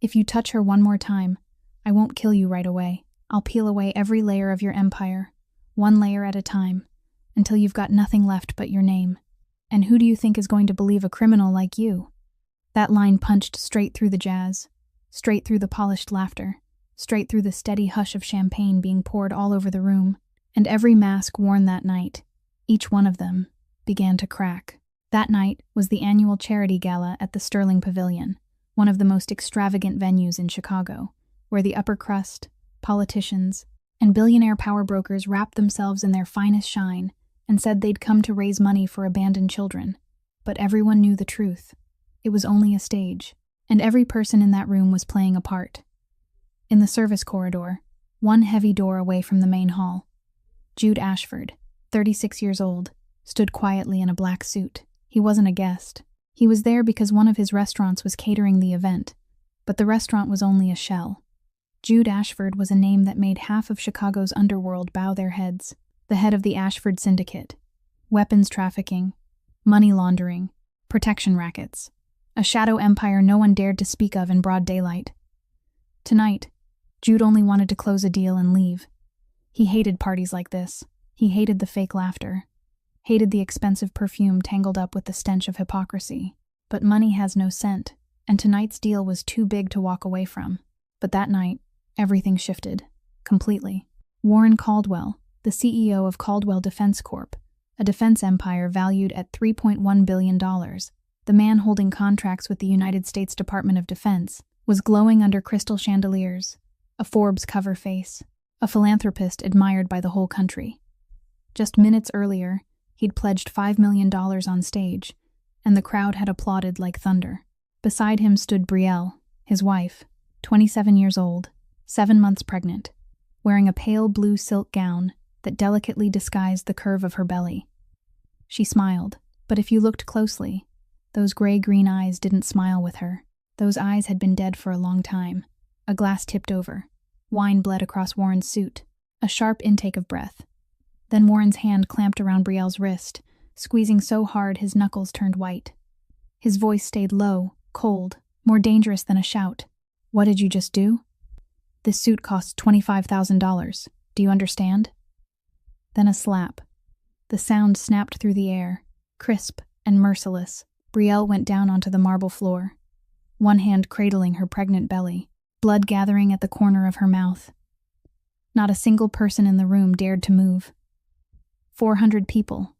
If you touch her one more time, I won't kill you right away. I'll peel away every layer of your empire, one layer at a time, until you've got nothing left but your name. And who do you think is going to believe a criminal like you?" That line punched straight through the jazz, straight through the polished laughter, straight through the steady hush of champagne being poured all over the room, and every mask worn that night, each one of them, began to crack. That night was the annual charity gala at the Sterling Pavilion, one of the most extravagant venues in Chicago, where the upper crust, politicians, and billionaire power brokers wrapped themselves in their finest shine and said they'd come to raise money for abandoned children. But everyone knew the truth. It was only a stage, and every person in that room was playing a part. In the service corridor, one heavy door away from the main hall, Jude Ashford, 36 years old, stood quietly in a black suit. He wasn't a guest. He was there because one of his restaurants was catering the event, but the restaurant was only a shell. Jude Ashford was a name that made half of Chicago's underworld bow their heads. The head of the Ashford Syndicate, weapons trafficking, money laundering, protection rackets, a shadow empire no one dared to speak of in broad daylight. Tonight, Jude only wanted to close a deal and leave. He hated parties like this. He hated the fake laughter, hated the expensive perfume tangled up with the stench of hypocrisy. But money has no scent, and tonight's deal was too big to walk away from. But that night, everything shifted, completely. Warren Caldwell, the CEO of Caldwell Defense Corp., a defense empire valued at $3.1 billion, the man holding contracts with the United States Department of Defense, was glowing under crystal chandeliers, a Forbes cover face, a philanthropist admired by the whole country. Just minutes earlier, he'd pledged $5 million on stage, and the crowd had applauded like thunder. Beside him stood Brielle, his wife, 27 years old, 7 months pregnant, wearing a pale blue silk gown that delicately disguised the curve of her belly. She smiled, but if you looked closely, those gray-green eyes didn't smile with her. Those eyes had been dead for a long time. A glass tipped over. Wine bled across Warren's suit. A sharp intake of breath. Then Warren's hand clamped around Brielle's wrist, squeezing so hard his knuckles turned white. His voice stayed low, cold, more dangerous than a shout. "What did you just do? This suit costs $25,000. Do you understand?" Then a slap. The sound snapped through the air, crisp and merciless. Brielle went down onto the marble floor, one hand cradling her pregnant belly, blood gathering at the corner of her mouth. Not a single person in the room dared to move. 400 people,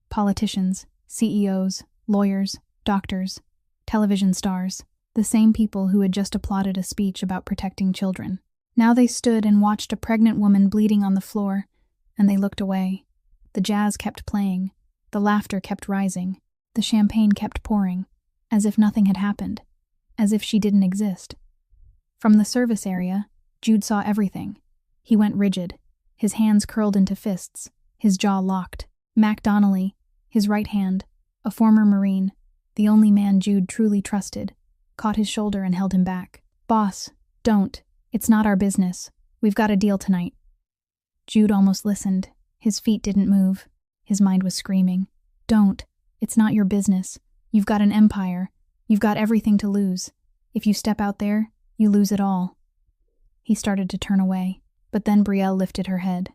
politicians, CEOs, lawyers, doctors, television stars, the same people who had just applauded a speech about protecting children. Now they stood and watched a pregnant woman bleeding on the floor, and they looked away. The jazz kept playing, the laughter kept rising, the champagne kept pouring, as if nothing had happened, as if she didn't exist. From the service area, Jude saw everything. He went rigid, his hands curled into fists, his jaw locked. Mac Donnelly, his right hand, a former Marine, the only man Jude truly trusted, caught his shoulder and held him back. "Boss, don't. It's not our business. We've got a deal tonight." Jude almost listened. His feet didn't move. His mind was screaming. "Don't. It's not your business. You've got an empire. You've got everything to lose. If you step out there, you lose it all." He started to turn away, but then Brielle lifted her head,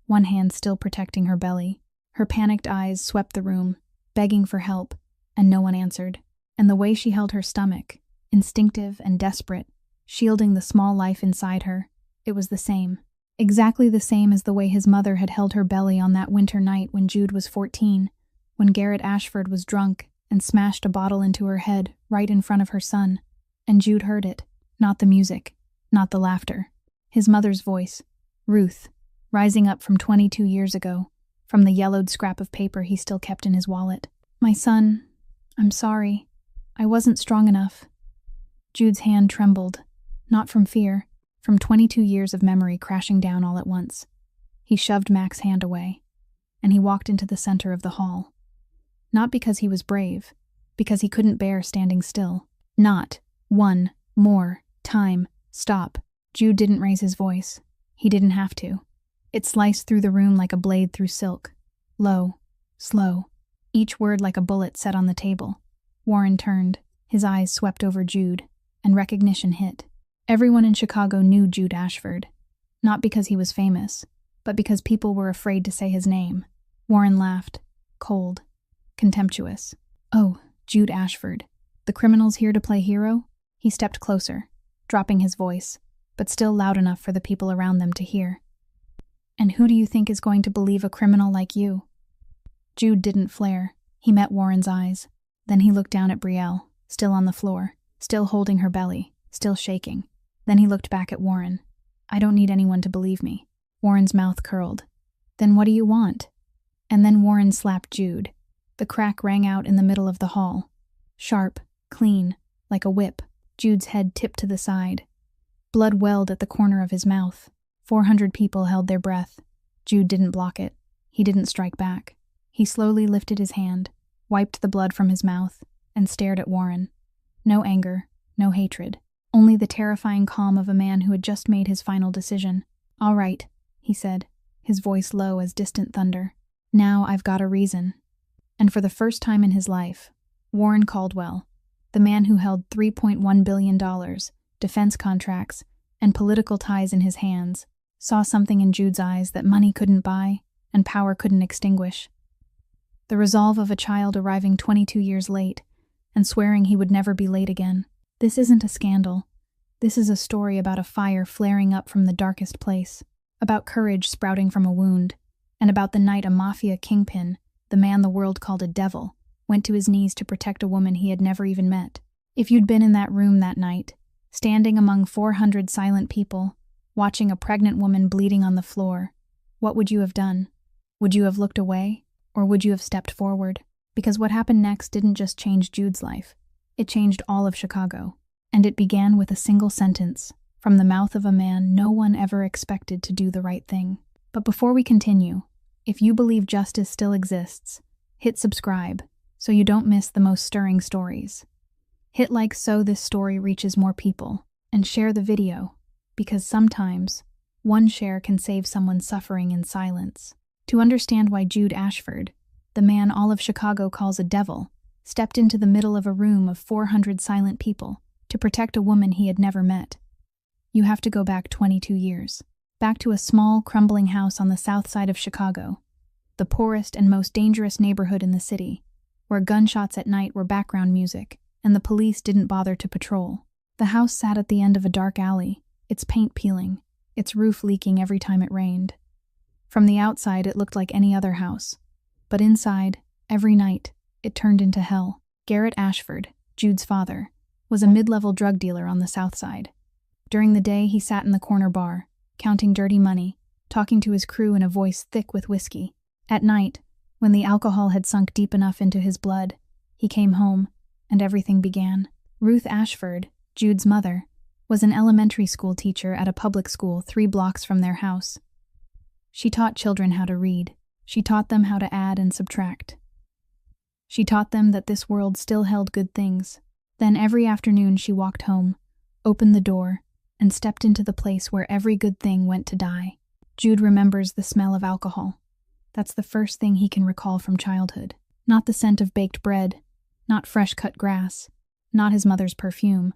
one hand still protecting her belly. Her panicked eyes swept the room, begging for help, and no one answered. And the way she held her stomach, instinctive and desperate, shielding the small life inside her, it was the same. Exactly the same as the way his mother had held her belly on that winter night when Jude was 14, when Garrett Ashford was drunk and smashed a bottle into her head right in front of her son. And Jude heard it, not the music, not the laughter. His mother's voice, Ruth, rising up from 22 years ago, from the yellowed scrap of paper he still kept in his wallet. "My son, I'm sorry. I wasn't strong enough." Jude's hand trembled, not from fear, from 22 years of memory crashing down all at once. He shoved Mac's hand away, and he walked into the center of the hall. Not because he was brave, because he couldn't bear standing still. Not one more time. Stop. Jude didn't raise his voice. He didn't have to. It sliced through the room like a blade through silk. Low, slow, each word like a bullet set on the table. Warren turned. His eyes swept over Jude, and recognition hit. Everyone in Chicago knew Jude Ashford, not because he was famous, but because people were afraid to say his name. Warren laughed, cold, contemptuous. "Oh, Jude Ashford, the criminal's here to play hero?" He stepped closer, dropping his voice, but still loud enough for the people around them to hear. "And who do you think is going to believe a criminal like you?" Jude didn't flare. He met Warren's eyes. Then he looked down at Brielle, still on the floor, still holding her belly, still shaking. Then he looked back at Warren. "I don't need anyone to believe me." Warren's mouth curled. "Then what do you want?" And then Warren slapped Jude. The crack rang out in the middle of the hall. Sharp, clean, like a whip. Jude's head tipped to the side. Blood welled at the corner of his mouth. 400 people held their breath. Jude didn't block it. He didn't strike back. He slowly lifted his hand, wiped the blood from his mouth, and stared at Warren. No anger, no hatred. Only the terrifying calm of a man who had just made his final decision. "All right," he said, his voice low as distant thunder. "Now I've got a reason." And for the first time in his life, Warren Caldwell, the man who held $3.1 billion, defense contracts, and political ties in his hands, saw something in Jude's eyes that money couldn't buy and power couldn't extinguish. The resolve of a child arriving 22 years late and swearing he would never be late again. This isn't a scandal. This is a story about a fire flaring up from the darkest place, about courage sprouting from a wound, and about the night a Mafia kingpin, the man the world called a devil, went to his knees to protect a woman he had never even met. If you'd been in that room that night, standing among 400 silent people, watching a pregnant woman bleeding on the floor, what would you have done? Would you have looked away, or would you have stepped forward? Because what happened next didn't just change Jude's life. It changed all of Chicago. And it began with a single sentence, from the mouth of a man no one ever expected to do the right thing. But before we continue, if you believe justice still exists, hit subscribe so you don't miss the most stirring stories. Hit like so this story reaches more people, and share the video, because sometimes one share can save someone suffering in silence. To understand why Jude Ashford, the man all of Chicago calls a devil, stepped into the middle of a room of 400 silent people to protect a woman he had never met, you have to go back 22 years. Back to a small, crumbling house on the south side of Chicago, the poorest and most dangerous neighborhood in the city, where gunshots at night were background music, and the police didn't bother to patrol. The house sat at the end of a dark alley, its paint peeling, its roof leaking every time it rained. From the outside, it looked like any other house, but inside, every night, it turned into hell. Garrett Ashford, Jude's father, was a mid-level drug dealer on the south side. During the day, he sat in the corner bar, counting dirty money, talking to his crew in a voice thick with whiskey. At night, when the alcohol had sunk deep enough into his blood, he came home, and everything began. Ruth Ashford, Jude's mother, was an elementary school teacher at a public school 3 blocks from their house. She taught children how to read. She taught them how to add and subtract. She taught them that this world still held good things. Then every afternoon she walked home, opened the door, and stepped into the place where every good thing went to die. Jude remembers the smell of alcohol. That's the first thing he can recall from childhood. Not the scent of baked bread, not fresh-cut grass, not his mother's perfume,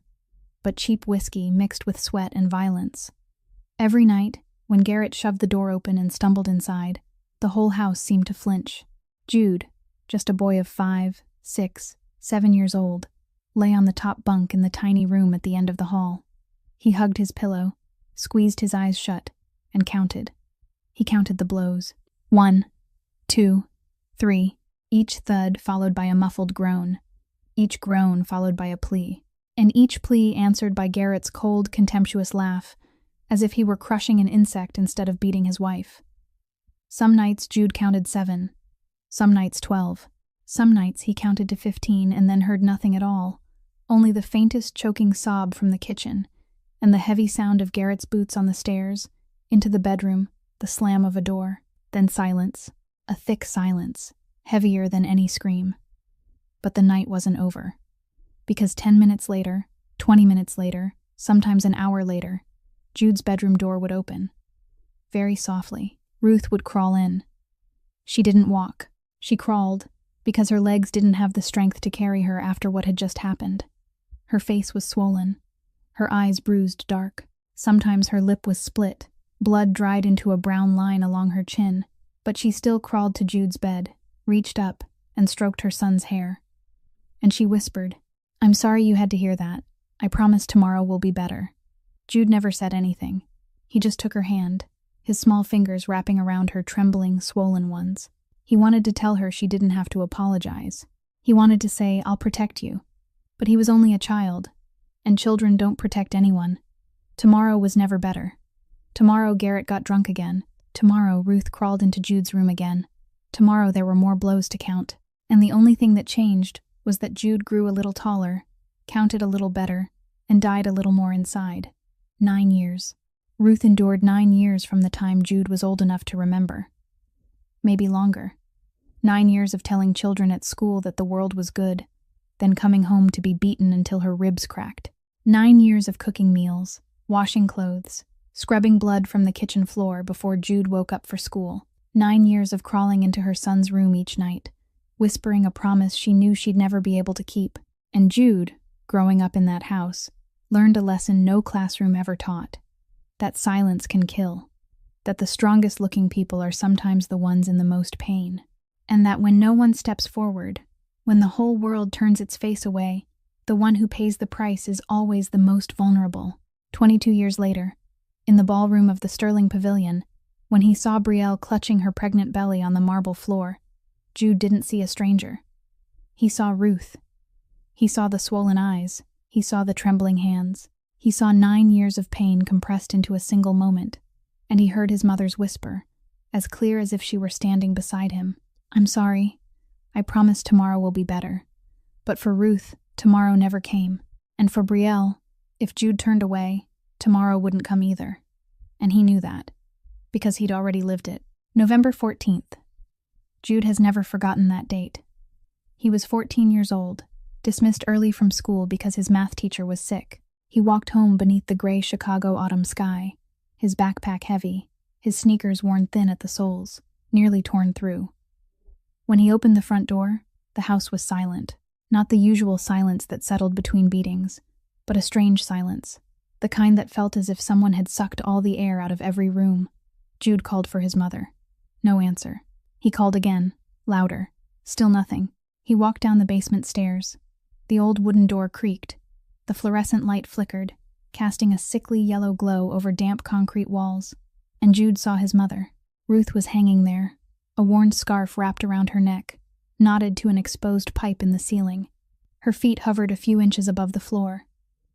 but cheap whiskey mixed with sweat and violence. Every night, when Garrett shoved the door open and stumbled inside, the whole house seemed to flinch. Jude, just a boy of 5, 6, 7 years old, lay on the top bunk in the tiny room at the end of the hall. He hugged his pillow, squeezed his eyes shut, and counted. He counted the blows. 1, 2, 3, each thud followed by a muffled groan, each groan followed by a plea, and each plea answered by Garrett's cold, contemptuous laugh, as if he were crushing an insect instead of beating his wife. Some nights Jude counted 7, some nights 12. Some nights he counted to 15 and then heard nothing at all, only the faintest choking sob from the kitchen, and the heavy sound of Garrett's boots on the stairs, into the bedroom, the slam of a door, then silence, a thick silence, heavier than any scream. But the night wasn't over, because 10 minutes later, 20 minutes later, sometimes an hour later, Jude's bedroom door would open. Very softly, Ruth would crawl in. She didn't walk. She crawled, because her legs didn't have the strength to carry her after what had just happened. Her face was swollen. her eyes bruised dark. Sometimes her lip was split, blood dried into a brown line along her chin, but she still crawled to Jude's bed, reached up, and stroked her son's hair. And she whispered, "I'm sorry you had to hear that. I promise tomorrow will be better." Jude never said anything. He just took her hand, his small fingers wrapping around her trembling, swollen ones. He wanted to tell her she didn't have to apologize. He wanted to say, "I'll protect you." But he was only a child, and children don't protect anyone. Tomorrow was never better. Tomorrow Garrett got drunk again. Tomorrow Ruth crawled into Jude's room again. Tomorrow there were more blows to count. And the only thing that changed was that Jude grew a little taller, counted a little better, and died a little more inside. 9 years. Ruth endured 9 years from the time Jude was old enough to remember. Maybe longer. 9 years of telling children at school that the world was good, then coming home to be beaten until her ribs cracked. 9 years of cooking meals, washing clothes, scrubbing blood from the kitchen floor before Jude woke up for school. 9 years of crawling into her son's room each night, whispering a promise she knew she'd never be able to keep. And Jude, growing up in that house, learned a lesson no classroom ever taught: that silence can kill, that the strongest-looking people are sometimes the ones in the most pain, and that when no one steps forward, when the whole world turns its face away, the one who pays the price is always the most vulnerable. 22 years later, in the ballroom of the Sterling Pavilion, when he saw Brielle clutching her pregnant belly on the marble floor, Jude didn't see a stranger. He saw Ruth. He saw the swollen eyes. He saw the trembling hands. He saw 9 years of pain compressed into a single moment, and he heard his mother's whisper, as clear as if she were standing beside him. "I'm sorry. I promise tomorrow will be better." But for Ruth, tomorrow never came. And for Brielle, if Jude turned away, tomorrow wouldn't come either. And he knew that, because he'd already lived it. November 14th. Jude has never forgotten that date. He was 14 years old, dismissed early from school because his math teacher was sick. He walked home beneath the gray Chicago autumn sky, his backpack heavy, his sneakers worn thin at the soles, nearly torn through. When he opened the front door, the house was silent. Not the usual silence that settled between beatings, but a strange silence, the kind that felt as if someone had sucked all the air out of every room. Jude called for his mother. No answer. He called again, louder. Still nothing. He walked down the basement stairs. The old wooden door creaked. The fluorescent light flickered, casting a sickly yellow glow over damp concrete walls. And Jude saw his mother. Ruth was hanging there, a worn scarf wrapped around her neck, knotted to an exposed pipe in the ceiling. Her feet hovered a few inches above the floor.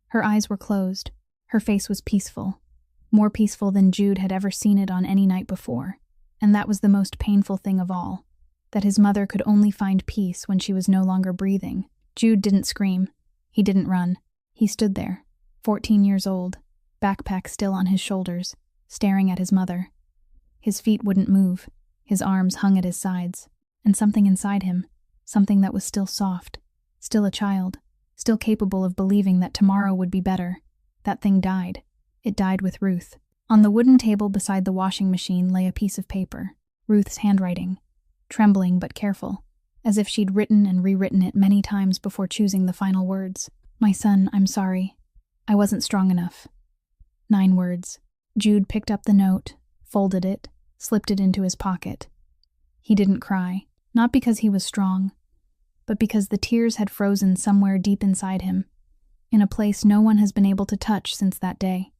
Her eyes were closed. Her face was peaceful, more peaceful than Jude had ever seen it on any night before. And that was the most painful thing of all, that his mother could only find peace when she was no longer breathing. Jude didn't scream. He didn't run. He stood there, 14 years old, backpack still on his shoulders, staring at his mother. His feet wouldn't move. His arms hung at his sides. And something inside him, something that was still soft, still a child, still capable of believing that tomorrow would be better, that thing died. It died with Ruth. On the wooden table beside the washing machine lay a piece of paper, Ruth's handwriting, trembling but careful, as if she'd written and rewritten it many times before choosing the final words. "My son, I'm sorry. I wasn't strong enough." 9 words. Jude picked up the note, folded it, slipped it into his pocket. He didn't cry, not because he was strong, but because the tears had frozen somewhere deep inside him, in a place no one has been able to touch since that day.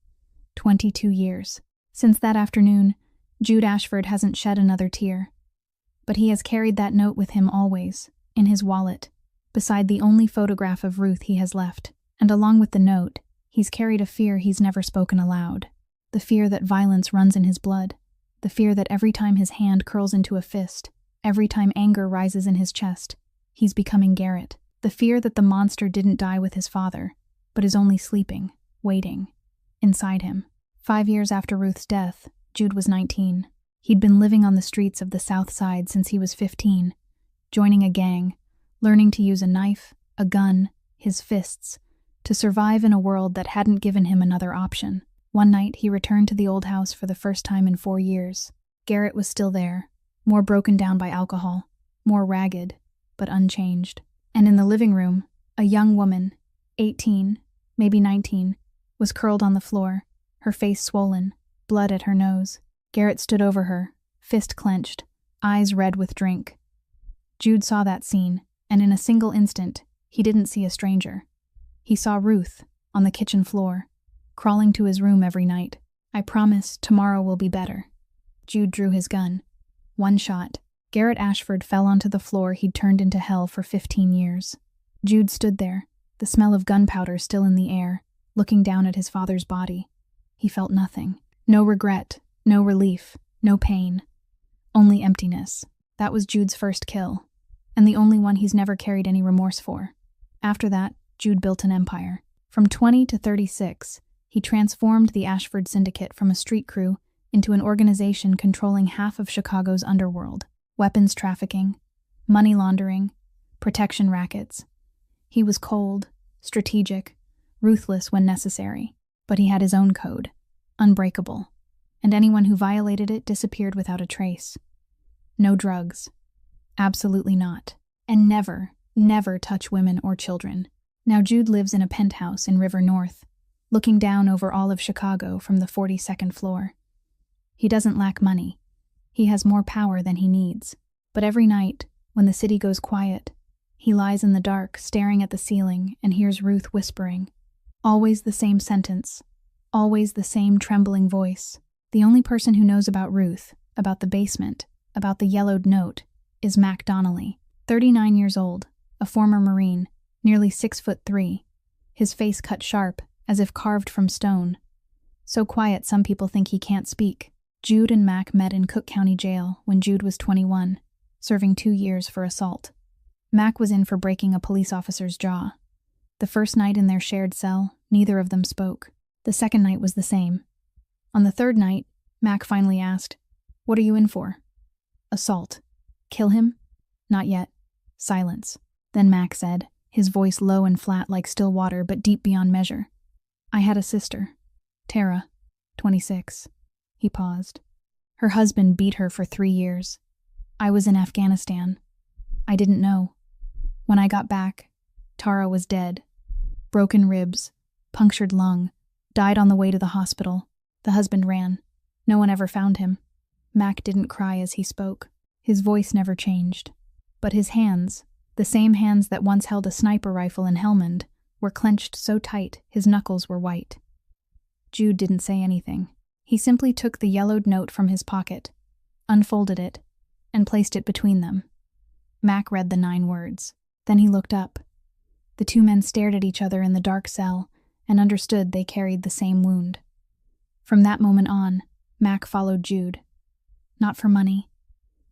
22 years. Since that afternoon, Jude Ashford hasn't shed another tear. But he has carried that note with him always, in his wallet, beside the only photograph of Ruth he has left. And along with the note, he's carried a fear he's never spoken aloud. The fear that violence runs in his blood. The fear that every time his hand curls into a fist, every time anger rises in his chest, he's becoming Garrett. The fear that the monster didn't die with his father, but is only sleeping, waiting, inside him. 5 years after Ruth's death, Jude was 19. He'd been living on the streets of the South Side since he was 15, joining a gang, learning to use a knife, a gun, his fists, to survive in a world that hadn't given him another option. One night, he returned to the old house for the first time in 4 years. Garrett was still there, more broken down by alcohol, more ragged, but unchanged. And in the living room, a young woman, 18, maybe 19, was curled on the floor, her face swollen, blood at her nose. Garrett stood over her, fist clenched, eyes red with drink. Jude saw that scene, and in a single instant, he didn't see a stranger. He saw Ruth, on the kitchen floor, crawling to his room every night. "I promise tomorrow will be better." Jude drew his gun. One shot. Garrett Ashford fell onto the floor he'd turned into hell for 15 years. Jude stood there, the smell of gunpowder still in the air, looking down at his father's body. He felt nothing. No regret, no relief, no pain. Only emptiness. That was Jude's first kill, and the only one he's never carried any remorse for. After that, Jude built an empire. From 20 to 36, he transformed the Ashford Syndicate from a street crew into an organization controlling half of Chicago's underworld. Weapons trafficking, money laundering, protection rackets. He was cold, strategic, ruthless when necessary, but he had his own code, unbreakable, and anyone who violated it disappeared without a trace. No drugs. Absolutely not. And never, never touch women or children. Now Jude lives in a penthouse in River North, looking down over all of Chicago from the 42nd floor. He doesn't lack money. He has more power than he needs. But every night, when the city goes quiet, he lies in the dark, staring at the ceiling, and hears Ruth whispering. Always the same sentence. Always the same trembling voice. The only person who knows about Ruth, about the basement, about the yellowed note, is Mac Donnelly, 39 years old, a former Marine, nearly 6'3", his face cut sharp, as if carved from stone. So quiet some people think he can't speak. Jude and Mac met in Cook County Jail when Jude was 21, serving 2 years for assault. Mac was in for breaking a police officer's jaw. The first night in their shared cell, neither of them spoke. The second night was the same. On the third night, Mac finally asked, "What are you in for?" "Assault." "Kill him?" "Not yet." Silence. Then Mac said, his voice low and flat like still water but deep beyond measure. "I had a sister, Tara, 26. He paused. "Her husband beat her for 3 years. I was in Afghanistan. I didn't know. When I got back, Tara was dead. Broken ribs, punctured lung, died on the way to the hospital. The husband ran. No one ever found him." Mac didn't cry as he spoke. His voice never changed. But his hands, the same hands that once held a sniper rifle in Helmand, were clenched so tight his knuckles were white. Jude didn't say anything. He simply took the yellowed note from his pocket, unfolded it, and placed it between them. Mac read the 9 words. Then he looked up. The two men stared at each other in the dark cell and understood they carried the same wound. From that moment on, Mac followed Jude. Not for money,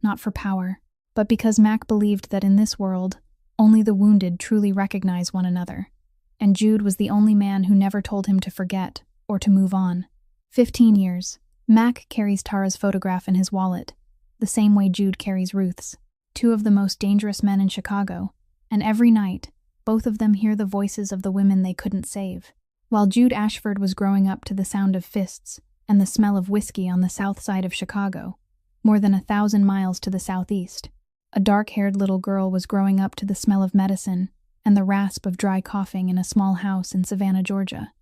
not for power, but because Mac believed that in this world, only the wounded truly recognize one another, and Jude was the only man who never told him to forget or to move on. 15 years. Mac carries Tara's photograph in his wallet, the same way Jude carries Ruth's, 2 of the most dangerous men in Chicago, and every night, both of them hear the voices of the women they couldn't save. While Jude Ashford was growing up to the sound of fists and the smell of whiskey on the south side of Chicago, more than 1,000 miles to the southeast, a dark-haired little girl was growing up to the smell of medicine and the rasp of dry coughing in a small house in Savannah, Georgia.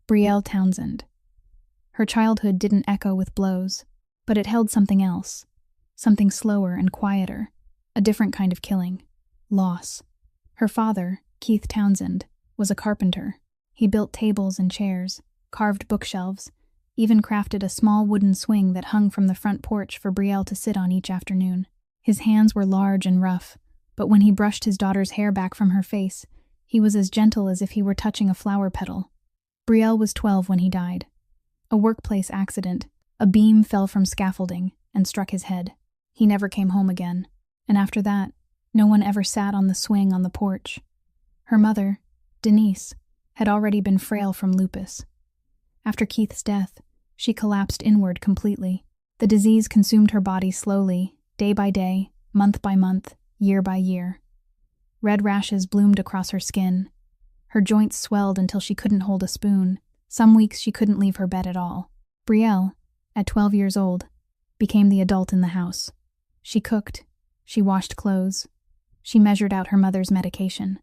Brielle Townsend. Her childhood didn't echo with blows, but it held something else, something slower and quieter, a different kind of killing, loss. Her father, Keith Townsend, was a carpenter. He built tables and chairs, carved bookshelves, even crafted a small wooden swing that hung from the front porch for Brielle to sit on each afternoon. His hands were large and rough, but when he brushed his daughter's hair back from her face, he was as gentle as if he were touching a flower petal. Brielle was 12 when he died. A workplace accident. A beam fell from scaffolding and struck his head. He never came home again, and after that, no one ever sat on the swing on the porch. Her mother, Denise, had already been frail from lupus. After Keith's death, she collapsed inward completely. The disease consumed her body slowly, day by day, month by month, year by year. Red rashes bloomed across her skin. Her joints swelled until she couldn't hold a spoon. Some weeks she couldn't leave her bed at all. Brielle, at 12 years old, became the adult in the house. She cooked. She washed clothes. She measured out her mother's medication.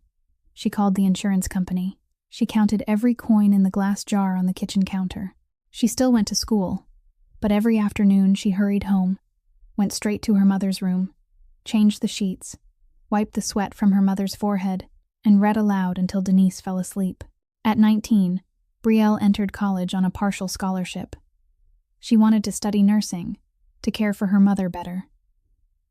She called the insurance company. She counted every coin in the glass jar on the kitchen counter. She still went to school, but every afternoon she hurried home, went straight to her mother's room, changed the sheets, wiped the sweat from her mother's forehead, and read aloud until Denise fell asleep. At 19, Brielle entered college on a partial scholarship. She wanted to study nursing, to care for her mother better.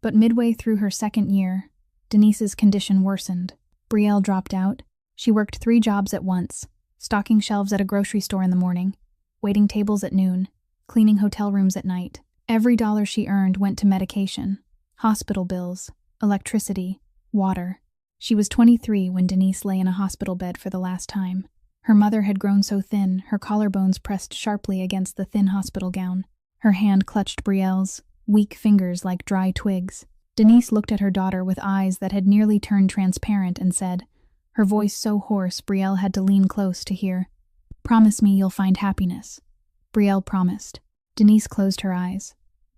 But midway through her second year, Denise's condition worsened. Brielle dropped out. She worked 3 jobs at once, stocking shelves at a grocery store in the morning, waiting tables at noon, cleaning hotel rooms at night. Every dollar she earned went to medication, hospital bills, electricity, water. She was 23 when Denise lay in a hospital bed for the last time. Her mother had grown so thin, her collarbones pressed sharply against the thin hospital gown. Her hand clutched Brielle's, weak fingers like dry twigs. Denise looked at her daughter with eyes that had nearly turned transparent and said, her voice so hoarse Brielle had to lean close to hear, "Promise me you'll find happiness." Brielle promised. Denise closed her eyes,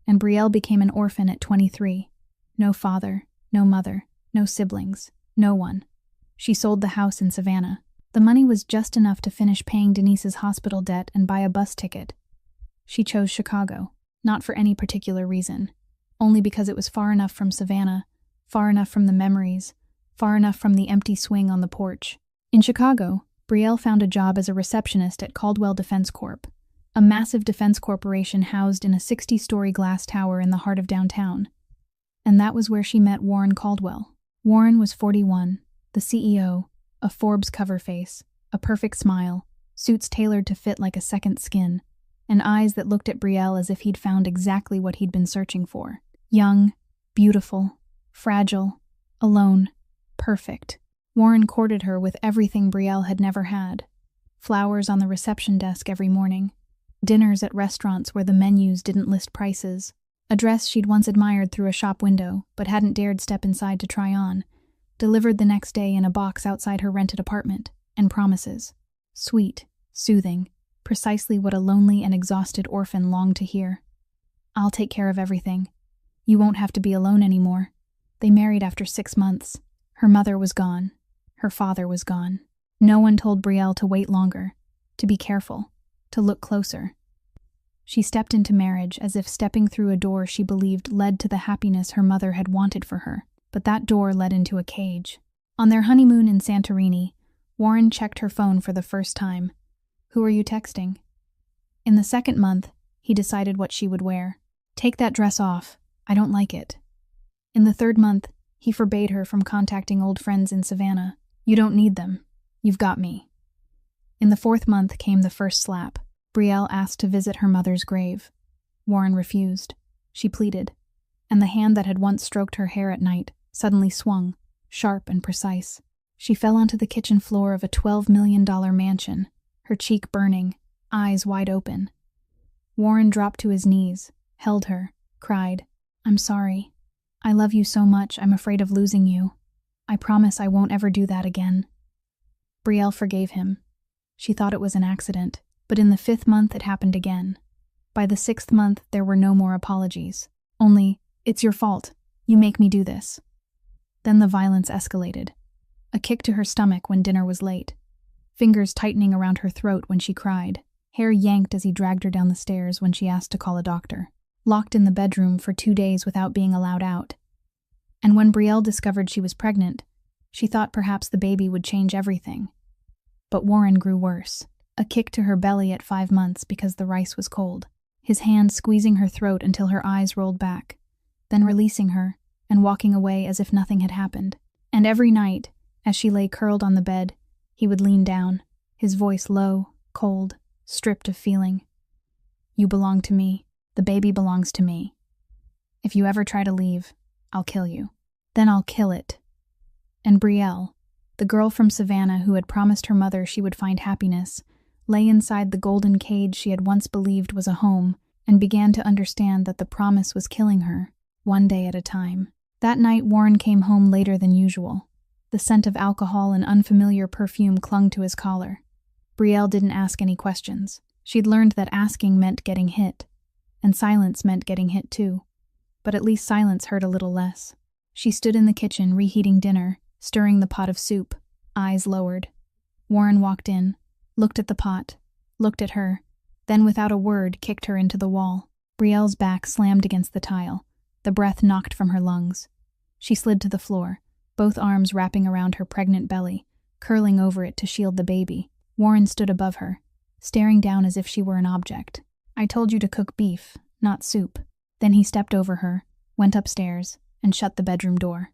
and Brielle became an orphan at 23. No father, no mother, no siblings, no one. She sold the house in Savannah. The money was just enough to finish paying Denise's hospital debt and buy a bus ticket. She chose Chicago, not for any particular reason, only because it was far enough from Savannah, far enough from the memories, far enough from the empty swing on the porch. In Chicago, Brielle found a job as a receptionist at Caldwell Defense Corp., a massive defense corporation housed in a 60-story glass tower in the heart of downtown. And that was where she met Warren Caldwell. Warren was 41, the CEO, a Forbes cover face, a perfect smile, suits tailored to fit like a second skin, and eyes that looked at Brielle as if he'd found exactly what he'd been searching for. Young, beautiful, fragile, alone, perfect. Warren courted her with everything Brielle had never had. Flowers on the reception desk every morning, dinners at restaurants where the menus didn't list prices, a dress she'd once admired through a shop window but hadn't dared step inside to try on, delivered the next day in a box outside her rented apartment, and promises. Sweet, soothing, precisely what a lonely and exhausted orphan longed to hear. "I'll take care of everything. You won't have to be alone anymore." They married after 6 months. Her mother was gone. Her father was gone. No one told Brielle to wait longer, to be careful, to look closer. She stepped into marriage as if stepping through a door she believed led to the happiness her mother had wanted for her. But that door led into a cage. On their honeymoon in Santorini, Warren checked her phone for the first time. "Who are you texting?" In the second month, he decided what she would wear. "Take that dress off. I don't like it." In the third month, he forbade her from contacting old friends in Savannah. "You don't need them. You've got me." In the fourth month came the first slap. Brielle asked to visit her mother's grave. Warren refused. She pleaded, and the hand that had once stroked her hair at night suddenly swung, sharp and precise. She fell onto the kitchen floor of a $12 million mansion, her cheek burning, eyes wide open. Warren dropped to his knees, held her, cried, "I'm sorry. I love you so much I'm afraid of losing you. I promise I won't ever do that again." Brielle forgave him. She thought it was an accident, but in the 5th month it happened again. By the 6th month there were no more apologies. Only, "It's your fault. You make me do this." Then the violence escalated. A kick to her stomach when dinner was late. Fingers tightening around her throat when she cried. Hair yanked as he dragged her down the stairs when she asked to call a doctor. Locked in the bedroom for 2 days without being allowed out. And when Brielle discovered she was pregnant, she thought perhaps the baby would change everything. But Warren grew worse. A kick to her belly at 5 months because the rice was cold. His hand squeezing her throat until her eyes rolled back, then releasing her and walking away as if nothing had happened. And every night, as she lay curled on the bed, he would lean down, his voice low, cold, stripped of feeling. "You belong to me. The baby belongs to me. If you ever try to leave, I'll kill you. Then I'll kill it." And Brielle, the girl from Savannah who had promised her mother she would find happiness, lay inside the golden cage she had once believed was a home and began to understand that the promise was killing her, one day at a time. That night Warren came home later than usual. The scent of alcohol and unfamiliar perfume clung to his collar. Brielle didn't ask any questions. She'd learned that asking meant getting hit, and silence meant getting hit too. But at least silence hurt a little less. She stood in the kitchen reheating dinner, stirring the pot of soup, eyes lowered. Warren walked in, looked at the pot, looked at her, then without a word kicked her into the wall. Brielle's back slammed against the tile, the breath knocked from her lungs. She slid to the floor, both arms wrapping around her pregnant belly, curling over it to shield the baby. Warren stood above her, staring down as if she were an object. "I told you to cook beef, not soup." Then he stepped over her, went upstairs, and shut the bedroom door.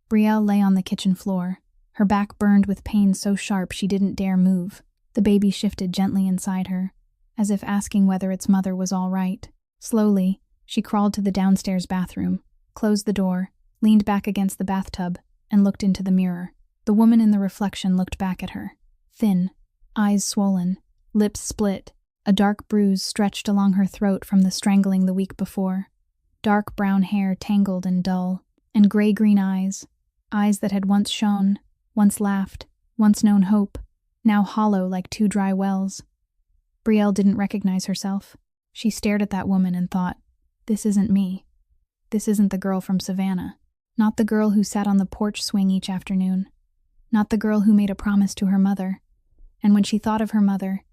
Brielle lay on the kitchen floor, her back burned with pain so sharp she didn't dare move. The baby shifted gently inside her, as if asking whether its mother was all right. Slowly, she crawled to the downstairs bathroom, closed the door, leaned back against the bathtub, and looked into the mirror. The woman in the reflection looked back at her. Thin, eyes swollen, lips split, a dark bruise stretched along her throat from the strangling the week before. Dark brown hair tangled and dull, and gray-green eyes that had once shone, once laughed, once known hope, now hollow like two dry wells. Brielle didn't recognize herself. She stared at that woman and thought, "This isn't me. This isn't the girl from Savannah. Not the girl who sat on the porch swing each afternoon. Not the girl who made a promise to her mother. And when she thought of her mother,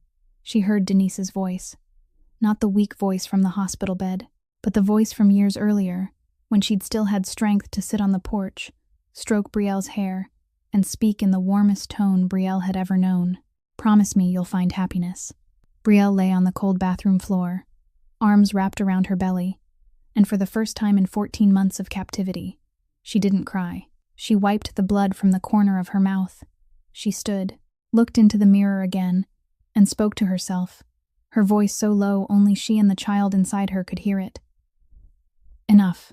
she heard Denise's voice. Not the weak voice from the hospital bed, but the voice from years earlier, when she'd still had strength to sit on the porch, stroke Brielle's hair, and speak in the warmest tone Brielle had ever known. "Promise me you'll find happiness." Brielle lay on the cold bathroom floor, arms wrapped around her belly, and for the first time in 14 months of captivity, she didn't cry. She wiped the blood from the corner of her mouth. She stood, looked into the mirror again, and spoke to herself, her voice so low only she and the child inside her could hear it. Enough.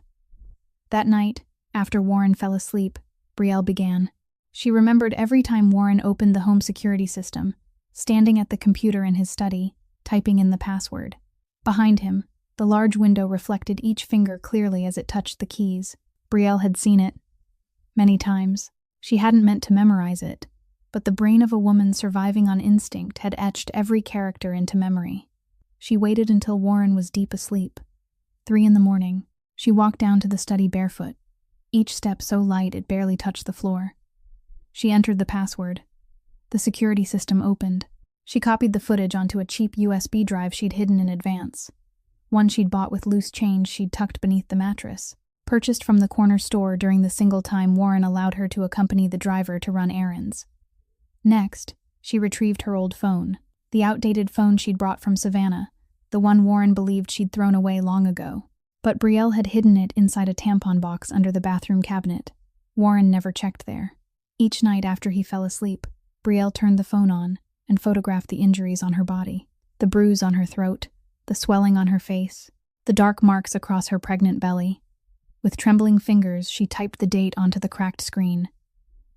That night, after Warren fell asleep, Brielle began. She remembered every time Warren opened the home security system, standing at the computer in his study, typing in the password. Behind him, the large window reflected each finger clearly as it touched the keys. Brielle had seen it. Many times. She hadn't meant to memorize it, but the brain of a woman surviving on instinct had etched every character into memory. She waited until Warren was deep asleep. 3 a.m, she walked down to the study barefoot, each step so light it barely touched the floor. She entered the password. The security system opened. She copied the footage onto a cheap USB drive she'd hidden in advance. One she'd bought with loose change she'd tucked beneath the mattress, purchased from the corner store during the single time Warren allowed her to accompany the driver to run errands. Next, she retrieved her old phone, the outdated phone she'd brought from Savannah, the one Warren believed she'd thrown away long ago. But Brielle had hidden it inside a tampon box under the bathroom cabinet. Warren never checked there. Each night after he fell asleep, Brielle turned the phone on and photographed the injuries on her body, the bruise on her throat, the swelling on her face, the dark marks across her pregnant belly. With trembling fingers, she typed the date onto the cracked screen.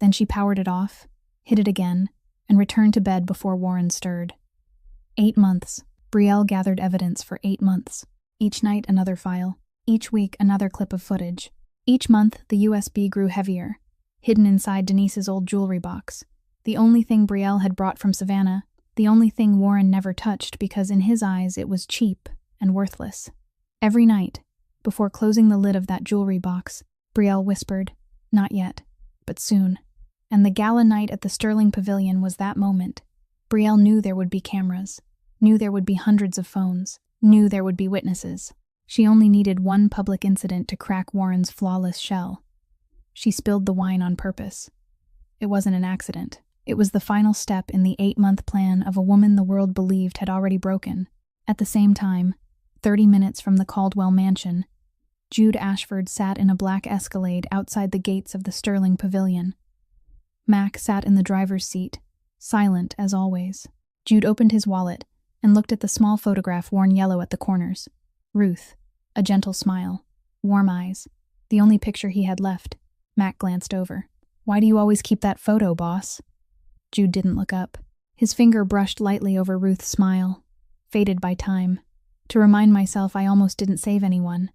Then she powered it off, hid it again, and returned to bed before Warren stirred. 8 months. Brielle gathered evidence for 8 months. Each night another file, each week another clip of footage. Each month the USB grew heavier, hidden inside Denise's old jewelry box. The only thing Brielle had brought from Savannah, the only thing Warren never touched because in his eyes it was cheap and worthless. Every night, before closing the lid of that jewelry box, Brielle whispered, "Not yet, but soon." And the gala night at the Sterling Pavilion was that moment. Brielle knew there would be cameras, knew there would be hundreds of phones, knew there would be witnesses. She only needed one public incident to crack Warren's flawless shell. She spilled the wine on purpose. It wasn't an accident. It was the final step in the 8-month plan of a woman the world believed had already broken. At the same time, 30 minutes from the Caldwell mansion, Jude Ashford sat in a black Escalade outside the gates of the Sterling Pavilion. Mac sat in the driver's seat, silent as always. Jude opened his wallet and looked at the small photograph worn yellow at the corners. Ruth, a gentle smile, warm eyes, the only picture he had left. Mac glanced over. "Why do you always keep that photo, boss?" Jude didn't look up. His finger brushed lightly over Ruth's smile, faded by time. "To remind myself I almost didn't save anyone."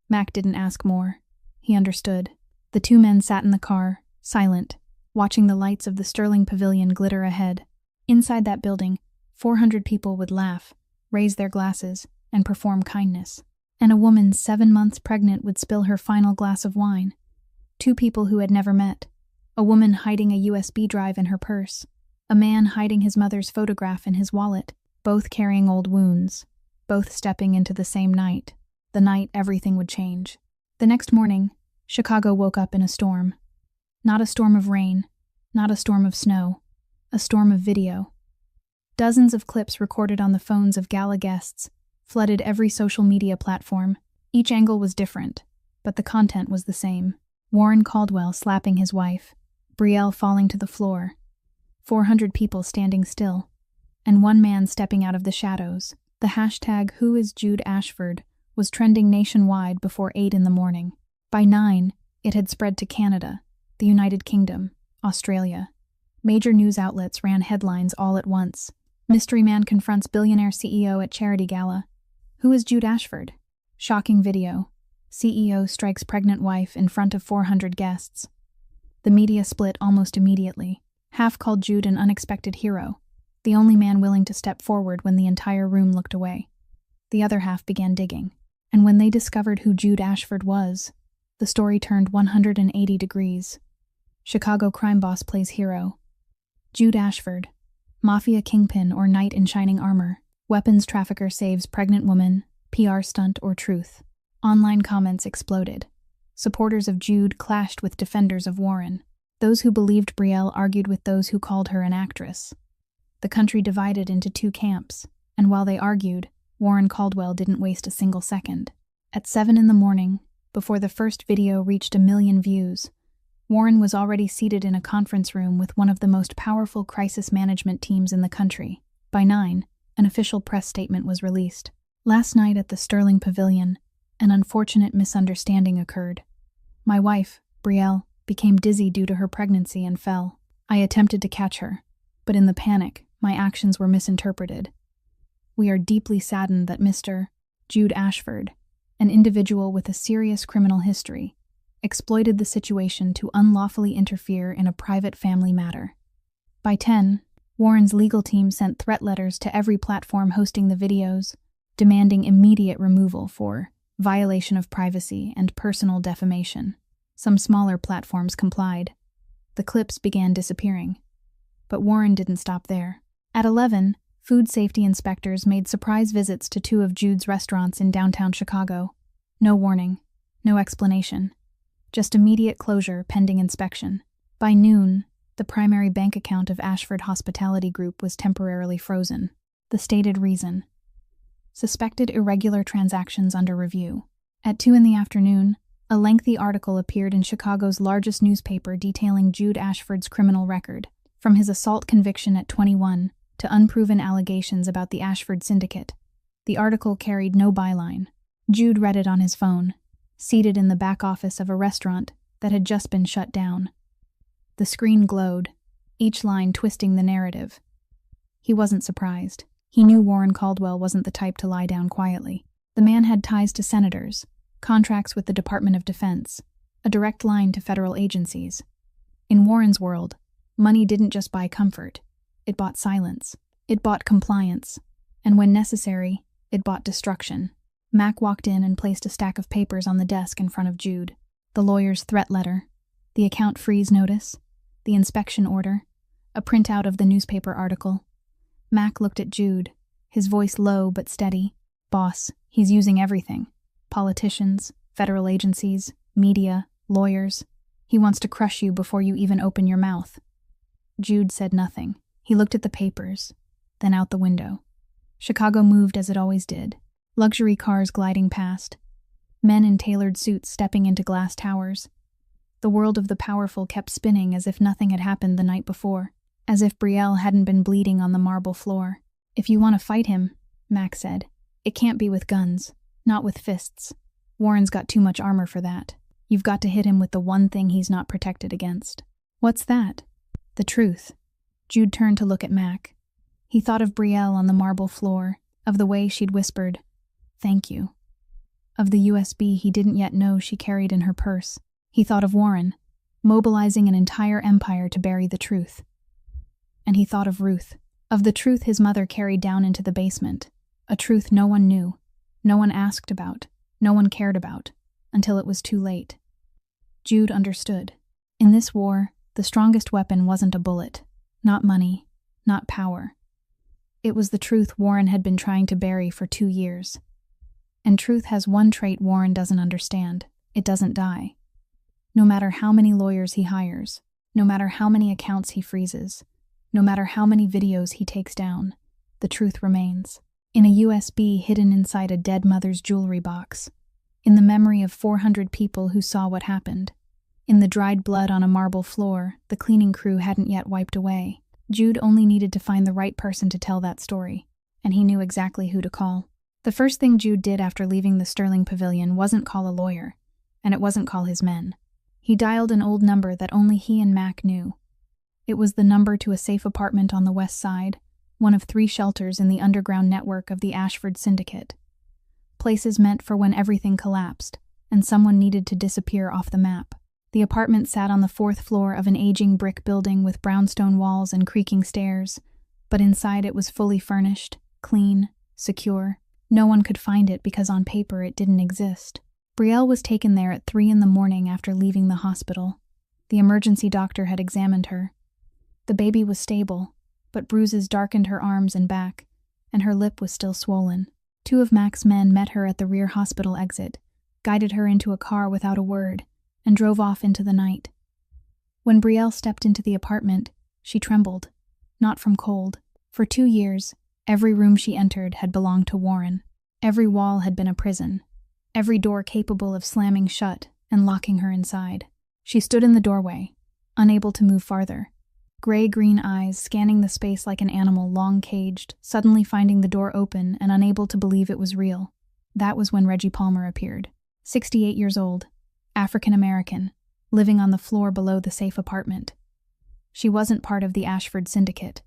Mac didn't ask more. He understood. The two men sat in the car, silent, watching the lights of the Sterling Pavilion glitter ahead. Inside that building, 400 people would laugh, raise their glasses, and perform kindness. And a woman 7 months pregnant would spill her final glass of wine. 2 people who had never met. A woman hiding a USB drive in her purse. A man hiding his mother's photograph in his wallet, both carrying old wounds, both stepping into the same night, the night everything would change. The next morning, Chicago woke up in a storm. Not a storm of rain, not a storm of snow, a storm of video. Dozens of clips recorded on the phones of gala guests flooded every social media platform. Each angle was different, but the content was the same. Warren Caldwell slapping his wife, Brielle falling to the floor, 400 people standing still, and one man stepping out of the shadows. The hashtag #WhoIsJudeAshford was trending nationwide before 8 in the morning. By 9, it had spread to Canada, the United Kingdom, Australia. Major news outlets ran headlines all at once. Mystery man confronts billionaire CEO at charity gala. Who is Jude Ashford? Shocking video. CEO strikes pregnant wife in front of 400 guests. The media split almost immediately. Half called Jude an unexpected hero, the only man willing to step forward when the entire room looked away. The other half began digging, and when they discovered who Jude Ashford was, the story turned 180 degrees. Chicago crime boss plays hero. Jude Ashford, Mafia kingpin or knight in shining armor, weapons trafficker saves pregnant woman, PR stunt or truth. Online comments exploded. Supporters of Jude clashed with defenders of Warren. Those who believed Brielle argued with those who called her an actress. The country divided into two camps, and while they argued, Warren Caldwell didn't waste a single second. At 7 in the morning, before the first video reached 1 million views, Warren was already seated in a conference room with one of the most powerful crisis management teams in the country. By 9, an official press statement was released. Last night at the Sterling Pavilion, an unfortunate misunderstanding occurred. My wife, Brielle, became dizzy due to her pregnancy and fell. I attempted to catch her, but in the panic, my actions were misinterpreted. We are deeply saddened that Mr. Jude Ashford, an individual with a serious criminal history, exploited the situation to unlawfully interfere in a private family matter. By 10, Warren's legal team sent threat letters to every platform hosting the videos, demanding immediate removal for violation of privacy and personal defamation. Some smaller platforms complied. The clips began disappearing. But Warren didn't stop there. At 11, food safety inspectors made surprise visits to 2 of Jude's restaurants in downtown Chicago. No warning, no explanation. Just immediate closure pending inspection. By noon, the primary bank account of Ashford Hospitality Group was temporarily frozen. The stated reason: suspected irregular transactions under review. At 2 in the afternoon, a lengthy article appeared in Chicago's largest newspaper detailing Jude Ashford's criminal record, from his assault conviction at 21 to unproven allegations about the Ashford syndicate. The article carried no byline. Jude read it on his phone, seated in the back office of a restaurant that had just been shut down. The screen glowed, each line twisting the narrative. He wasn't surprised. He knew Warren Caldwell wasn't the type to lie down quietly. The man had ties to senators, contracts with the Department of Defense, a direct line to federal agencies. In Warren's world, money didn't just buy comfort. It bought silence. It bought compliance. And when necessary, it bought destruction. Mac walked in and placed a stack of papers on the desk in front of Jude. The lawyer's threat letter, the account freeze notice, the inspection order, a printout of the newspaper article. Mac looked at Jude, his voice low but steady. Boss, he's using everything. Politicians, federal agencies, media, lawyers. He wants to crush you before you even open your mouth. Jude said nothing. He looked at the papers, then out the window. Chicago moved as it always did. Luxury cars gliding past. Men in tailored suits stepping into glass towers. The world of the powerful kept spinning as if nothing had happened the night before, as if Brielle hadn't been bleeding on the marble floor. If you want to fight him, Mac said, it can't be with guns, not with fists. Warren's got too much armor for that. You've got to hit him with the one thing he's not protected against. What's that? The truth. Jude turned to look at Mac. He thought of Brielle on the marble floor, of the way she'd whispered, "Thank you," of the USB he didn't yet know she carried in her purse. He thought of Warren, mobilizing an entire empire to bury the truth. And he thought of Ruth, of the truth his mother carried down into the basement, a truth no one knew, no one asked about, no one cared about, until it was too late. Jude understood. In this war, the strongest weapon wasn't a bullet, not money, not power. It was the truth Warren had been trying to bury for 2 years. And truth has one trait Warren doesn't understand. It doesn't die. No matter how many lawyers he hires, no matter how many accounts he freezes, no matter how many videos he takes down, the truth remains. In a USB hidden inside a dead mother's jewelry box. In the memory of 400 people who saw what happened. In the dried blood on a marble floor the cleaning crew hadn't yet wiped away. Jude only needed to find the right person to tell that story, and he knew exactly who to call. The first thing Jude did after leaving the Sterling Pavilion wasn't call a lawyer, and it wasn't call his men. He dialed an old number that only he and Mac knew. It was the number to a safe apartment on the west side, one of 3 shelters in the underground network of the Ashford Syndicate. Places meant for when everything collapsed, and someone needed to disappear off the map. The apartment sat on the 4th floor of an aging brick building with brownstone walls and creaking stairs, but inside it was fully furnished, clean, secure. No one could find it because on paper it didn't exist. Brielle was taken there at 3 in the morning after leaving the hospital. The emergency doctor had examined her. The baby was stable, but bruises darkened her arms and back, and her lip was still swollen. 2 of Mac's men met her at the rear hospital exit, guided her into a car without a word, and drove off into the night. When Brielle stepped into the apartment, she trembled, not from cold. For 2 years, every room she entered had belonged to Warren. Every wall had been a prison, every door capable of slamming shut and locking her inside. She stood in the doorway, unable to move farther. Gray-green eyes scanning the space like an animal long caged, suddenly finding the door open and unable to believe it was real. That was when Reggie Palmer appeared. 68 years old, African-American, living on the floor below the safe apartment. She wasn't part of the Ashford Syndicate.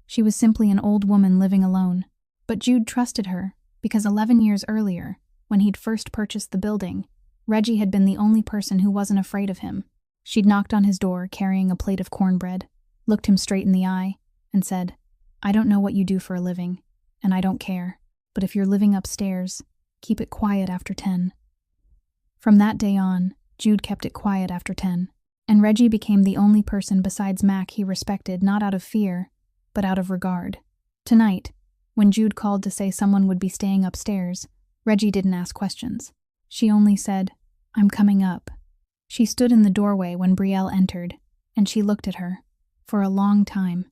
She was simply an old woman living alone. But Jude trusted her, because 11 years earlier, when he'd first purchased the building, Reggie had been the only person who wasn't afraid of him. She'd knocked on his door carrying a plate of cornbread, looked him straight in the eye, and said, "I don't know what you do for a living, and I don't care, but if you're living upstairs, keep it quiet after 10. From that day on, Jude kept it quiet after 10, and Reggie became the only person besides Mac he respected not out of fear, but out of regard. Tonight, when Jude called to say someone would be staying upstairs, Reggie didn't ask questions. She only said, "I'm coming up." She stood in the doorway when Brielle entered, and she looked at her. For a long time.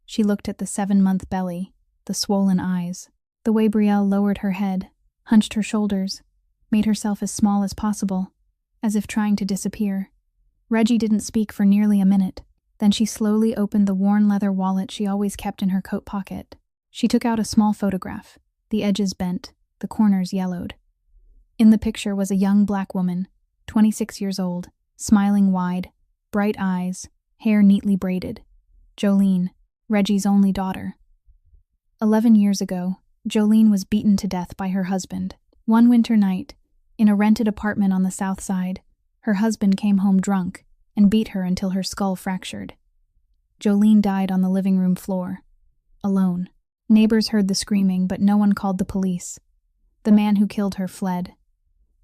She looked at the 7-month belly, the swollen eyes, the way Brielle lowered her head, hunched her shoulders, made herself as small as possible, as if trying to disappear. Reggie didn't speak for nearly a minute. Then she slowly opened the worn leather wallet she always kept in her coat pocket. She took out a small photograph, the edges bent, the corners yellowed. In the picture was a young black woman, 26 years old, smiling wide, bright eyes, hair neatly braided. Jolene, Reggie's only daughter. 11 years ago, Jolene was beaten to death by her husband. One winter night, in a rented apartment on the south side, her husband came home drunk and beat her until her skull fractured. Jolene died on the living room floor, alone. Neighbors heard the screaming, but no one called the police. The man who killed her fled.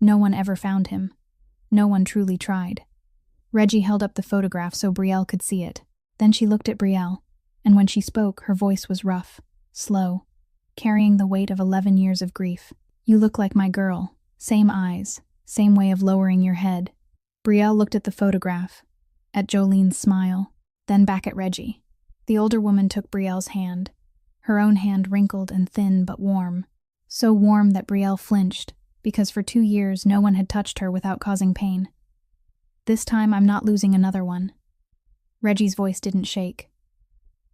No one ever found him. No one truly tried. Reggie held up the photograph so Brielle could see it. Then she looked at Brielle, and when she spoke, her voice was rough, slow, carrying the weight of 11 years of grief. "You look like my girl. Same eyes, same way of lowering your head." Brielle looked at the photograph, at Jolene's smile, then back at Reggie. The older woman took Brielle's hand, her own hand wrinkled and thin but warm. So warm that Brielle flinched, because for 2 years no one had touched her without causing pain. "This time I'm not losing another one." Reggie's voice didn't shake.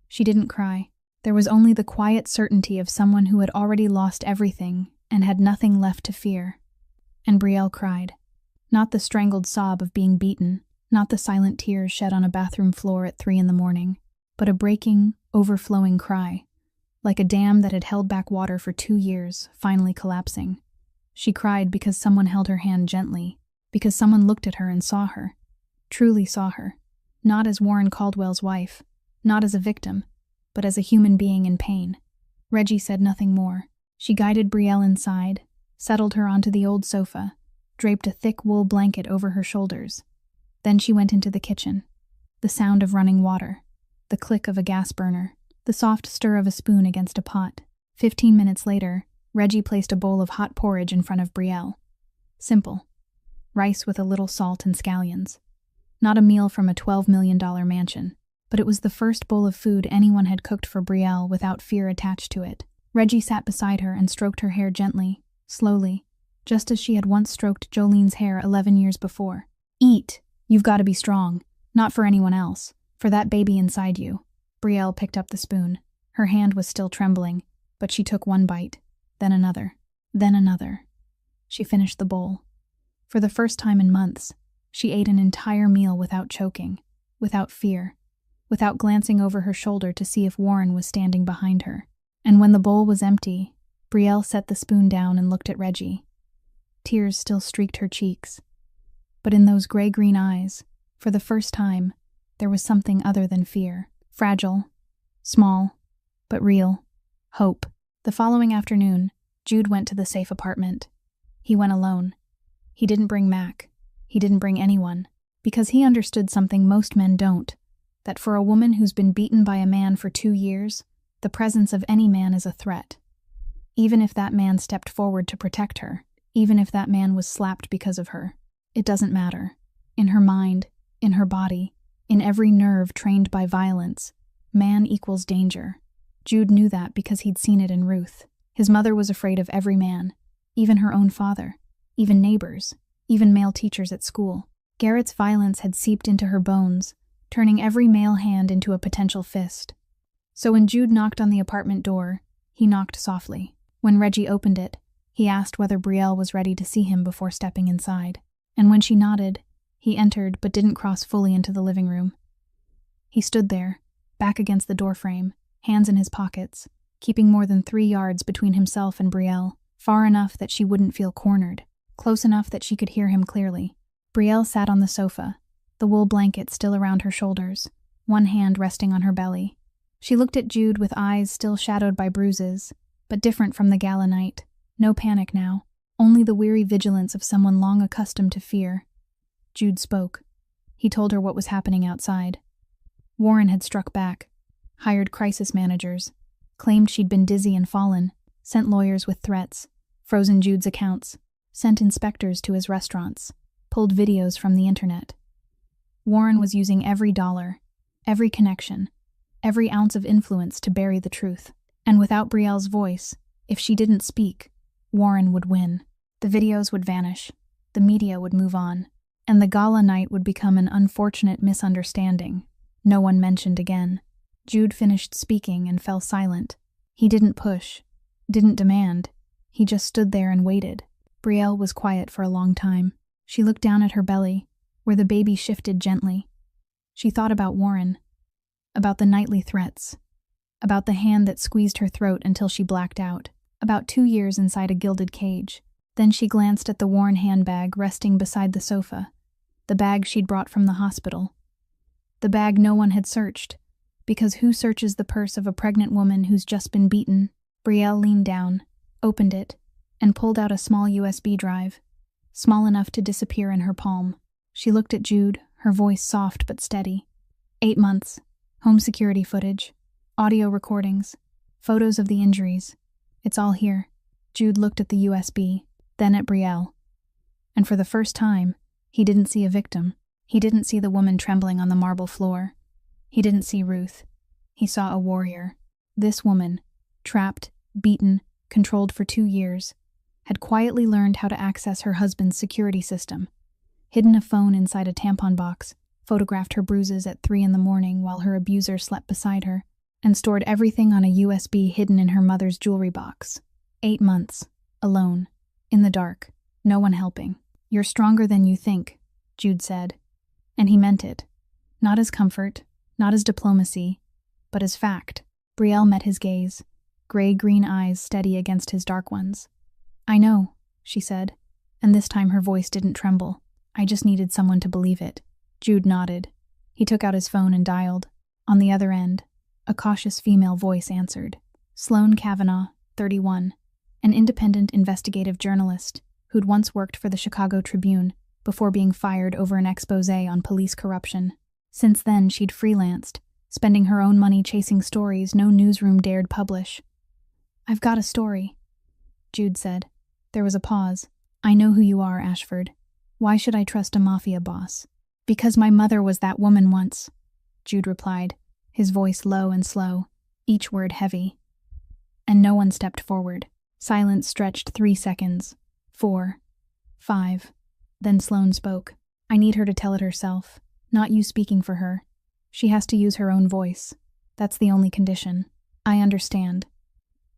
She didn't cry. There was only the quiet certainty of someone who had already lost everything and had nothing left to fear. And Brielle cried. Not the strangled sob of being beaten, not the silent tears shed on a bathroom floor at 3 in the morning, but a breaking, overflowing cry, like a dam that had held back water for 2 years, finally collapsing. She cried because someone held her hand gently, because someone looked at her and saw her, truly saw her, not as Warren Caldwell's wife, not as a victim, but as a human being in pain. Reggie said nothing more. She guided Brielle inside, settled her onto the old sofa, draped a thick wool blanket over her shoulders. Then she went into the kitchen. The sound of running water, the click of a gas burner, the soft stir of a spoon against a pot. 15 minutes later, Reggie placed a bowl of hot porridge in front of Brielle. Simple. Rice with a little salt and scallions. Not a meal from a $12 million mansion, but it was the first bowl of food anyone had cooked for Brielle without fear attached to it. Reggie sat beside her and stroked her hair gently, slowly, just as she had once stroked Jolene's hair 11 years before. Eat. You've got to be strong. Not for anyone else. For that baby inside you. Brielle picked up the spoon. Her hand was still trembling, but she took one bite, then another, then another. She finished the bowl. For the first time in months, she ate an entire meal without choking, without fear, without glancing over her shoulder to see if Warren was standing behind her. And when the bowl was empty, Brielle set the spoon down and looked at Reggie. Tears still streaked her cheeks. But in those gray-green eyes, for the first time, there was something other than fear. Fragile, small, but real. Hope. The following afternoon, Jude went to the safe apartment. He went alone. He didn't bring Mac. He didn't bring anyone. Because he understood something most men don't. That for a woman who's been beaten by a man for 2 years, the presence of any man is a threat. Even if that man stepped forward to protect her, even if that man was slapped because of her, it doesn't matter. In her mind, in her body, in every nerve trained by violence, man equals danger. Jude knew that because he'd seen it in Ruth. His mother was afraid of every man, even her own father, even neighbors, even male teachers at school. Garrett's violence had seeped into her bones, turning every male hand into a potential fist. So when Jude knocked on the apartment door, he knocked softly. When Reggie opened it, he asked whether Brielle was ready to see him before stepping inside. And when she nodded, he entered but didn't cross fully into the living room. He stood there, back against the doorframe, hands in his pockets, keeping more than 3 yards between himself and Brielle, far enough that she wouldn't feel cornered, close enough that she could hear him clearly. Brielle sat on the sofa, the wool blanket still around her shoulders, one hand resting on her belly. She looked at Jude with eyes still shadowed by bruises, but different from the gala night. No panic now, only the weary vigilance of someone long accustomed to fear. Jude spoke. He told her what was happening outside. Warren had struck back, hired crisis managers, claimed she'd been dizzy and fallen, sent lawyers with threats, frozen Jude's accounts, sent inspectors to his restaurants, pulled videos from the internet. Warren was using every dollar, every connection, every ounce of influence to bury the truth. And without Brielle's voice, if she didn't speak, Warren would win. The videos would vanish, the media would move on, and the gala night would become an unfortunate misunderstanding. No one mentioned again. Jude finished speaking and fell silent. He didn't push, didn't demand. He just stood there and waited. Brielle was quiet for a long time. She looked down at her belly, where the baby shifted gently. She thought about Warren, about the nightly threats, about the hand that squeezed her throat until she blacked out, about 2 years inside a gilded cage. Then she glanced at the worn handbag resting beside the sofa, the bag she'd brought from the hospital. The bag no one had searched, because who searches the purse of a pregnant woman who's just been beaten? Brielle leaned down, opened it, and pulled out a small USB drive, small enough to disappear in her palm. She looked at Jude, her voice soft but steady. 8 months, home security footage, audio recordings, photos of the injuries. It's all here. Jude looked at the USB, then at Brielle. And for the first time, he didn't see a victim. He didn't see the woman trembling on the marble floor. He didn't see Ruth. He saw a warrior. This woman, trapped, beaten, controlled for 2 years, had quietly learned how to access her husband's security system, hidden a phone inside a tampon box, photographed her bruises at 3 a.m. while her abuser slept beside her, and stored everything on a USB hidden in her mother's jewelry box. 8 months, alone, in the dark, no one helping. "You're stronger than you think," Jude said. And he meant it. Not as comfort, not as diplomacy, but as fact. Brielle met his gaze, gray-green eyes steady against his dark ones. "I know," she said, and this time her voice didn't tremble. "I just needed someone to believe it." Jude nodded. He took out his phone and dialed. On the other end, a cautious female voice answered. Sloane Kavanaugh, 31, an independent investigative journalist who'd once worked for the Chicago Tribune before being fired over an exposé on police corruption. Since then, she'd freelanced, spending her own money chasing stories no newsroom dared publish. "I've got a story," Jude said. There was a pause. "I know who you are, Ashford. Why should I trust a mafia boss?" "Because my mother was that woman once," Jude replied, his voice low and slow, each word heavy. And no one stepped forward. Silence stretched 3 seconds. 4. 5. Then Sloane spoke. "I need her to tell it herself, not you speaking for her. She has to use her own voice. That's the only condition." "I understand.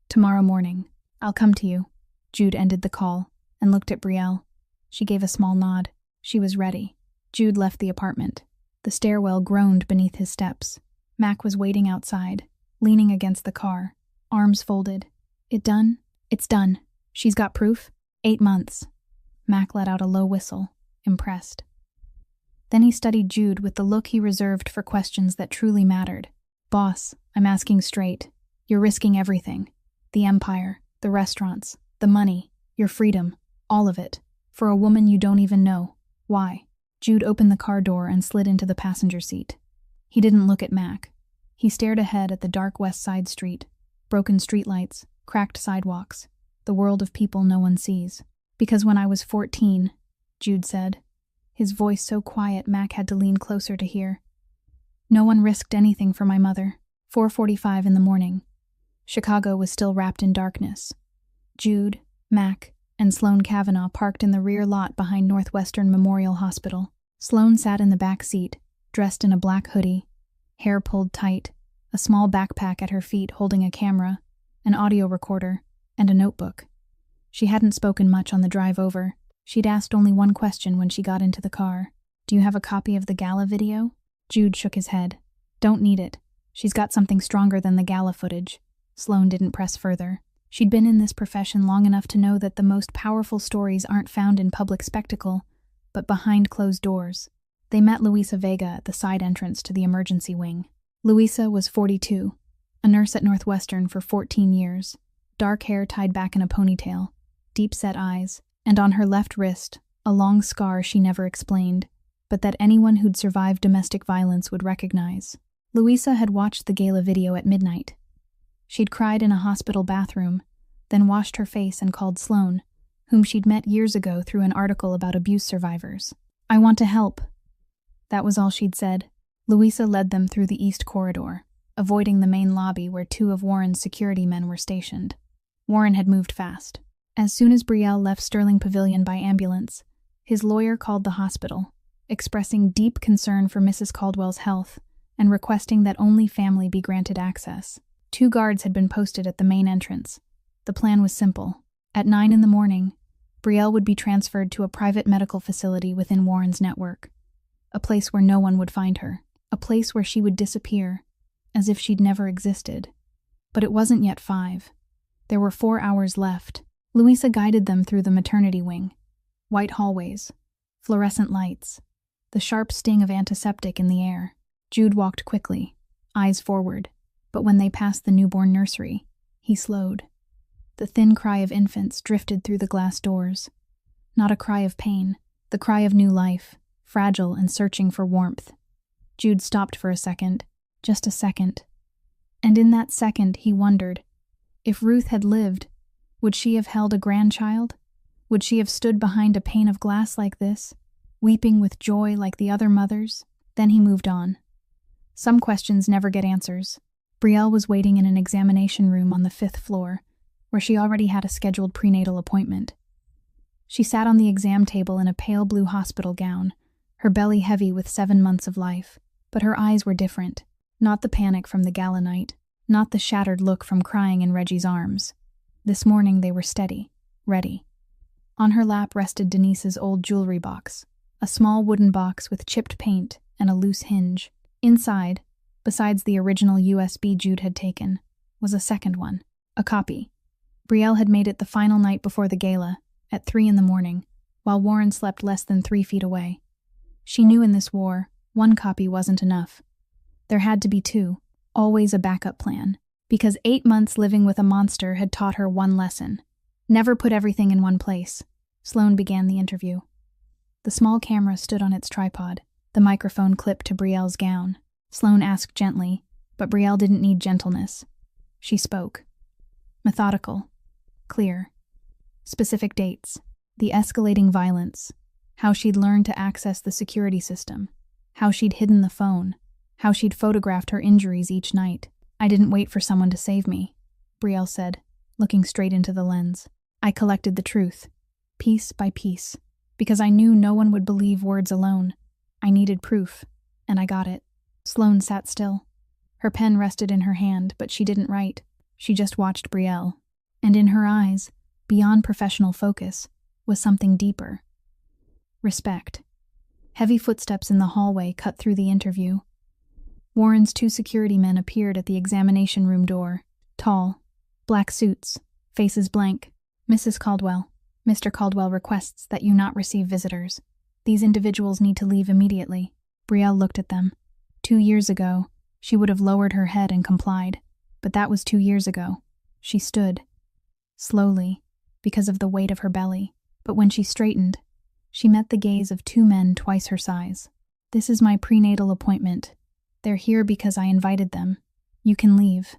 Tomorrow morning. I'll come to you." Jude ended the call and looked at Brielle. She gave a small nod. She was ready. Jude left the apartment. The stairwell groaned beneath his steps. Mac was waiting outside, leaning against the car, arms folded. "It done?" "It's done. She's got proof?" 8 months. Mac let out a low whistle, impressed. Then he studied Jude with the look he reserved for questions that truly mattered. "Boss, I'm asking straight. You're risking everything. The empire, the restaurants, the money, your freedom, all of it, for a woman you don't even know. Why?" Jude opened the car door and slid into the passenger seat. He didn't look at Mac. He stared ahead at the dark West Side Street, broken streetlights, cracked sidewalks, the world of people no one sees. "Because when I was 14, Jude said, his voice so quiet Mac had to lean closer to hear. "No one risked anything for my mother." 4:45 in the morning. Chicago was still wrapped in darkness. Jude, Mac, and Sloane Kavanaugh parked in the rear lot behind Northwestern Memorial Hospital. Sloane sat in the back seat, dressed in a black hoodie, hair pulled tight, a small backpack at her feet holding a camera, an audio recorder, and a notebook. She hadn't spoken much on the drive over. She'd asked only one question when she got into the car. "Do you have a copy of the gala video?" Jude shook his head. "Don't need it. She's got something stronger than the gala footage." Sloane didn't press further. She'd been in this profession long enough to know that the most powerful stories aren't found in public spectacle, but behind closed doors. They met Luisa Vega at the side entrance to the emergency wing. Luisa was 42, a nurse at Northwestern for 14 years, dark hair tied back in a ponytail, deep-set eyes, and on her left wrist, a long scar she never explained, but that anyone who'd survived domestic violence would recognize. Luisa had watched the gala video at midnight. She'd cried in a hospital bathroom, then washed her face and called Sloane, whom she'd met years ago through an article about abuse survivors. "I want to help." That was all she'd said. Luisa led them through the east corridor, avoiding the main lobby where 2 of Warren's security men were stationed. Warren had moved fast. As soon as Brielle left Sterling Pavilion by ambulance, his lawyer called the hospital, expressing deep concern for Mrs. Caldwell's health and requesting that only family be granted access. 2 guards had been posted at the main entrance. The plan was simple. At 9 in the morning, Brielle would be transferred to a private medical facility within Warren's network, a place where no one would find her, a place where she would disappear, as if she'd never existed. But it wasn't yet 5. There were 4 hours left. Luisa guided them through the maternity wing. White hallways, fluorescent lights, the sharp sting of antiseptic in the air. Jude walked quickly, eyes forward, but when they passed the newborn nursery, he slowed. The thin cry of infants drifted through the glass doors. Not a cry of pain, the cry of new life, fragile and searching for warmth. Jude stopped for a second, just a second. And in that second, he wondered, if Ruth had lived, would she have held a grandchild? Would she have stood behind a pane of glass like this, weeping with joy like the other mothers? Then he moved on. Some questions never get answers. Brielle was waiting in an examination room on the 5th floor, where she already had a scheduled prenatal appointment. She sat on the exam table in a pale blue hospital gown, her belly heavy with 7 months of life, but her eyes were different. Not the panic from the gala night, not the shattered look from crying in Reggie's arms. This morning they were steady, ready. On her lap rested Denise's old jewelry box, a small wooden box with chipped paint and a loose hinge. Inside, besides the original USB Jude had taken, was a second one, a copy. Brielle had made it the final night before the gala, at 3 in the morning, while Warren slept less than 3 feet away. She knew in this war, 1 copy wasn't enough. There had to be 2, always a backup plan, because 8 months living with a monster had taught her one lesson. Never put everything in one place. Sloane began the interview. The small camera stood on its tripod, the microphone clipped to Brielle's gown. Sloane asked gently, but Brielle didn't need gentleness. She spoke. Methodical. Clear. Specific dates. The escalating violence. How she'd learned to access the security system. How she'd hidden the phone. How she'd photographed her injuries each night. I didn't wait for someone to save me, Brielle said, looking straight into the lens. I collected the truth, piece by piece, because I knew no one would believe words alone. I needed proof, and I got it. Sloane sat still. Her pen rested in her hand, but she didn't write. She just watched Brielle. And in her eyes, beyond professional focus, was something deeper. Respect. Heavy footsteps in the hallway cut through the interview. Warren's 2 security men appeared at the examination room door. Tall, black suits, faces blank. Mrs. Caldwell, Mr. Caldwell requests that you not receive visitors. These individuals need to leave immediately. Brielle looked at them. 2 years ago, she would have lowered her head and complied, but that was 2 years ago. She stood, slowly, because of the weight of her belly, but when she straightened, she met the gaze of 2 men twice her size. This is my prenatal appointment. They're here because I invited them. You can leave.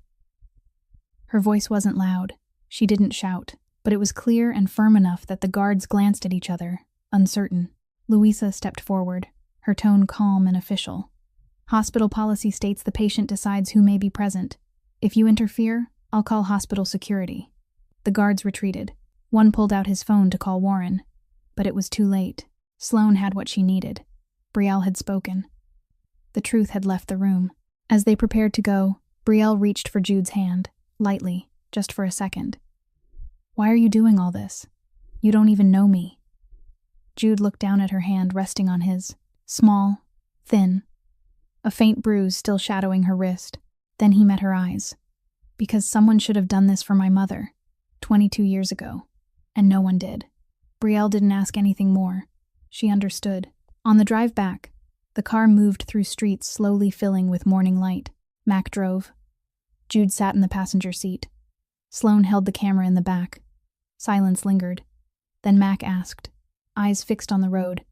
Her voice wasn't loud. She didn't shout, but it was clear and firm enough that the guards glanced at each other, uncertain. Louisa stepped forward, her tone calm and official. Hospital policy states the patient decides who may be present. If you interfere, I'll call hospital security. The guards retreated. One pulled out his phone to call Warren, but it was too late. Sloane had what she needed. Brielle had spoken. The truth had left the room. As they prepared to go, Brielle reached for Jude's hand, lightly, just for a second. Why are you doing all this? You don't even know me. Jude looked down at her hand resting on his, small, thin, a faint bruise still shadowing her wrist. Then he met her eyes. Because someone should have done this for my mother, 22 years ago, and no one did. Brielle didn't ask anything more. She understood. On the drive back, the car moved through streets slowly filling with morning light. Mac drove. Jude sat in the passenger seat. Sloane held the camera in the back. Silence lingered. Then Mac asked, eyes fixed on the road,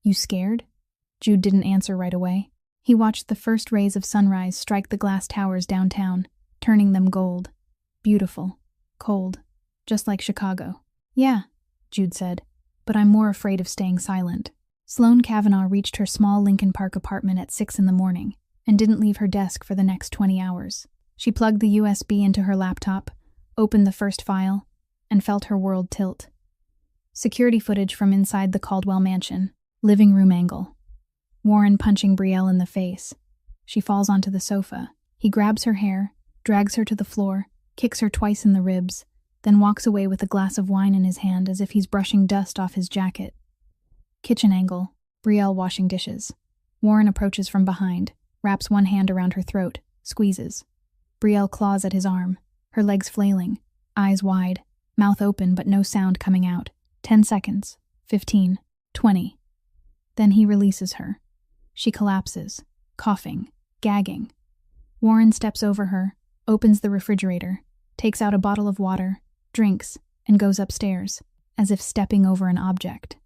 "You scared?" Jude didn't answer right away. He watched the first rays of sunrise strike the glass towers downtown, turning them gold. Beautiful. Cold. Just like Chicago. "Yeah," Jude said, "but I'm more afraid of staying silent." Sloane Kavanaugh reached her small Lincoln Park apartment at 6 in the morning and didn't leave her desk for the next 20 hours. She plugged the USB into her laptop, opened the first file, and felt her world tilt. Security footage from inside the Caldwell mansion. Living room angle. Warren punching Brielle in the face. She falls onto the sofa. He grabs her hair, drags her to the floor, kicks her twice in the ribs, then walks away with a glass of wine in his hand as if he's brushing dust off his jacket. Kitchen angle. Brielle washing dishes. Warren approaches from behind, wraps one hand around her throat, squeezes. Brielle claws at his arm, her legs flailing, eyes wide, mouth open but no sound coming out. 10 seconds. 15. 20. Then he releases her. She collapses, coughing, gagging. Warren steps over her, opens the refrigerator, takes out a bottle of water, drinks, and goes upstairs, as if stepping over an object.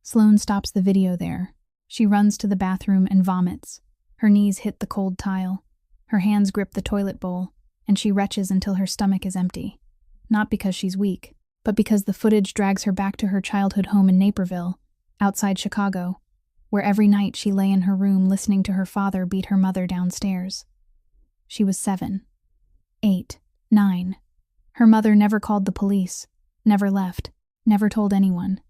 Sloane stops the video there. She runs to the bathroom and vomits. Her knees hit the cold tile. Her hands grip the toilet bowl, and she retches until her stomach is empty. Not because she's weak, but because the footage drags her back to her childhood home in Naperville, outside Chicago, where every night she lay in her room listening to her father beat her mother downstairs. She was 7, 8, 9. Her mother never called the police, never left, never told anyone.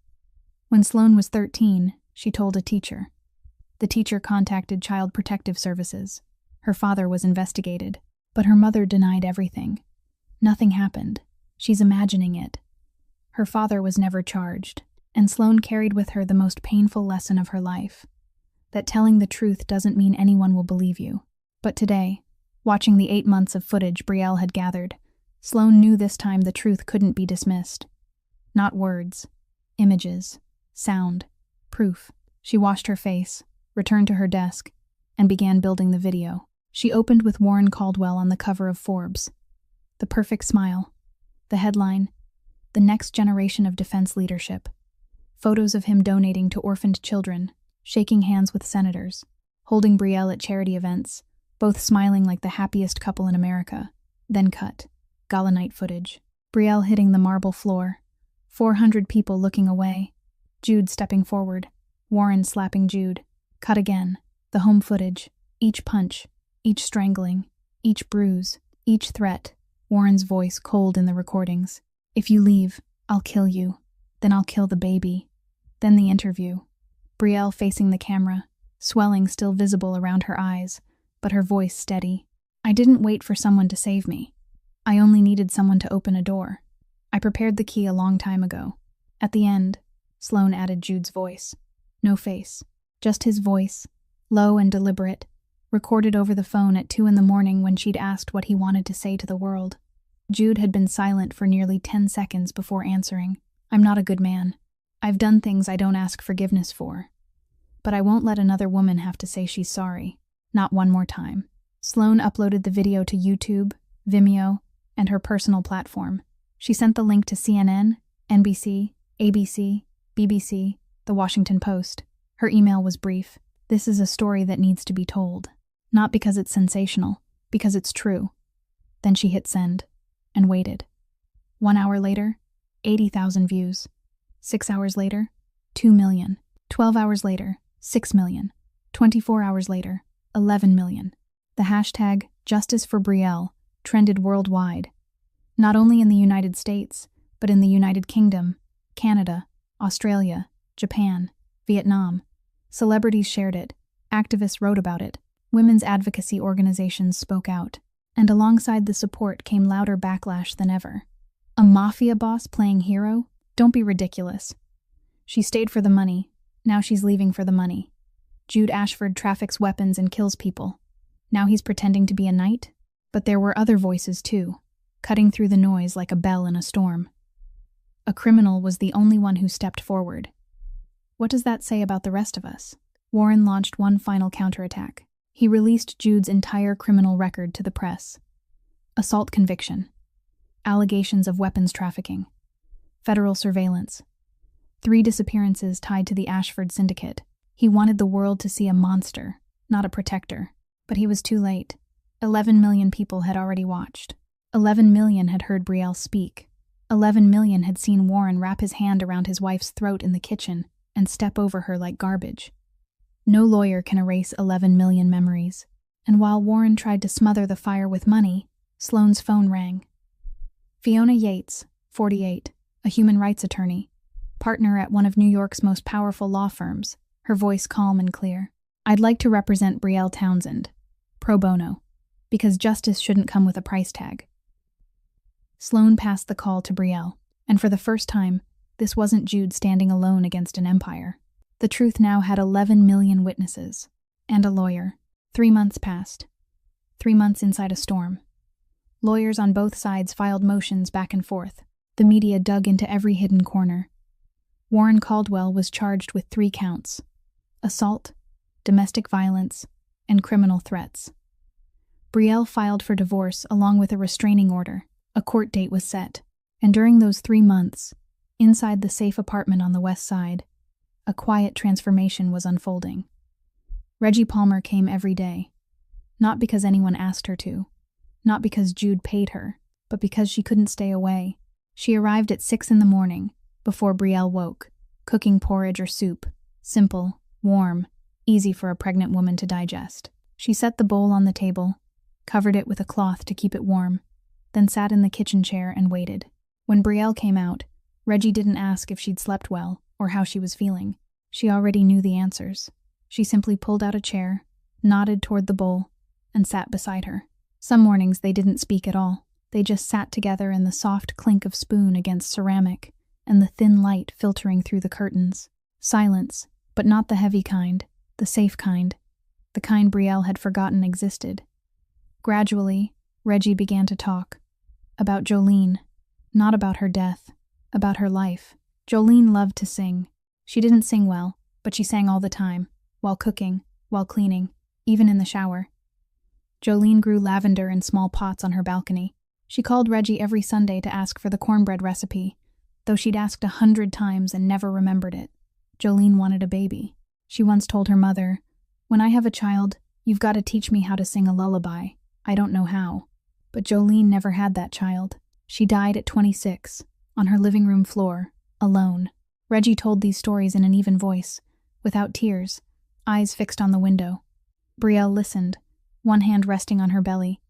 When Sloane was 13, she told a teacher. The teacher contacted Child Protective Services. Her father was investigated, but her mother denied everything. Nothing happened. She's imagining it. Her father was never charged, and Sloane carried with her the most painful lesson of her life, that telling the truth doesn't mean anyone will believe you. But today, watching the 8 months of footage Brielle had gathered, Sloane knew this time the truth couldn't be dismissed. Not words, images, sound, proof. She washed her face, returned to her desk, and began building the video. She opened with Warren Caldwell on the cover of Forbes. The perfect smile. The headline, "The Next Generation of Defense Leadership." Photos of him donating to orphaned children, shaking hands with senators, holding Brielle at charity events, both smiling like the happiest couple in America. Then cut. Gala night footage. Brielle hitting the marble floor. 400 people looking away. Jude stepping forward. Warren slapping Jude. Cut again. The home footage. Each punch. Each strangling. Each bruise. Each threat. Warren's voice cold in the recordings. If you leave, I'll kill you. Then I'll kill the baby. Then the interview. Brielle facing the camera. Swelling still visible around her eyes, but her voice steady. I didn't wait for someone to save me. I only needed someone to open a door. I prepared the key a long time ago. At the end, Sloan added Jude's voice. No face. Just his voice, low and deliberate, recorded over the phone at 2 a.m. when she'd asked what he wanted to say to the world. Jude had been silent for nearly 10 seconds before answering. I'm not a good man. I've done things I don't ask forgiveness for. But I won't let another woman have to say she's sorry. Not one more time. Sloan uploaded the video to YouTube, Vimeo, and her personal platform. She sent the link to CNN, NBC, ABC, BBC, The Washington Post. Her email was brief. This is a story that needs to be told. Not because it's sensational, because it's true. Then she hit send, and waited. 1 hour later, 80,000 views. 6 hours later, 2 million. 12 hours later, 6 million. 24 hours later, 11 million. The hashtag Justice for Brielle trended worldwide, not only in the United States, but in the United Kingdom, Canada, Australia, Japan, Vietnam. Celebrities shared it, activists wrote about it, women's advocacy organizations spoke out, and alongside the support came louder backlash than ever. A mafia boss playing hero? Don't be ridiculous. She stayed for the money. Now she's leaving for the money. Jude Ashford traffics weapons and kills people. Now he's pretending to be a knight? But there were other voices too, cutting through the noise like a bell in a storm. A criminal was the only one who stepped forward. What does that say about the rest of us? Warren launched one final counterattack. He released Jude's entire criminal record to the press. Assault conviction. Allegations of weapons trafficking. Federal surveillance. 3 disappearances tied to the Ashford syndicate. He wanted the world to see a monster, not a protector. But he was too late. 11 million people had already watched. 11 million had heard Brielle speak. 11 million had seen Warren wrap his hand around his wife's throat in the kitchen and step over her like garbage. No lawyer can erase 11 million memories. And while Warren tried to smother the fire with money, Sloan's phone rang. Fiona Yates, 48, a human rights attorney, partner at one of New York's most powerful law firms, her voice calm and clear. I'd like to represent Brielle Townsend, pro bono, because justice shouldn't come with a price tag. Sloan passed the call to Brielle, and for the first time, this wasn't Jude standing alone against an empire. The truth now had 11 million witnesses, and a lawyer. 3 months passed. 3 months inside a storm. Lawyers on both sides filed motions back and forth. The media dug into every hidden corner. Warren Caldwell was charged with 3 counts: assault, domestic violence, and criminal threats. Brielle filed for divorce along with a restraining order. A court date was set, and during those 3 months, inside the safe apartment on the west side, a quiet transformation was unfolding. Reggie Palmer came every day, not because anyone asked her to, not because Jude paid her, but because she couldn't stay away. She arrived at 6 a.m, before Brielle woke, cooking porridge or soup, simple, warm, easy for a pregnant woman to digest. She set the bowl on the table, covered it with a cloth to keep it warm, then sat in the kitchen chair and waited. When Brielle came out, Reggie didn't ask if she'd slept well or how she was feeling. She already knew the answers. She simply pulled out a chair, nodded toward the bowl, and sat beside her. Some mornings they didn't speak at all. They just sat together in the soft clink of spoon against ceramic and the thin light filtering through the curtains. Silence, but not the heavy kind, the safe kind, the kind Brielle had forgotten existed. Gradually, Reggie began to talk. About Jolene, not about her death, about her life. Jolene loved to sing. She didn't sing well, but she sang all the time, while cooking, while cleaning, even in the shower. Jolene grew lavender in small pots on her balcony. She called Reggie every Sunday to ask for the cornbread recipe, though she'd asked 100 times and never remembered it. Jolene wanted a baby. She once told her mother, When I have a child, you've got to teach me how to sing a lullaby. I don't know how. But Jolene never had that child. She died at 26, on her living room floor, alone. Reggie told these stories in an even voice, without tears, eyes fixed on the window. Brielle listened, one hand resting on her belly,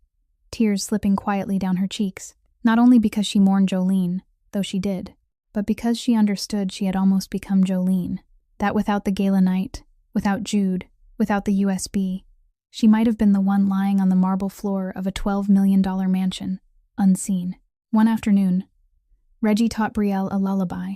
tears slipping quietly down her cheeks, not only because she mourned Jolene, though she did, but because she understood she had almost become Jolene, that without the gala night, without Jude, without the USB, she might have been the one lying on the marble floor of a $12 million mansion, unseen. One afternoon, Reggie taught Brielle a lullaby.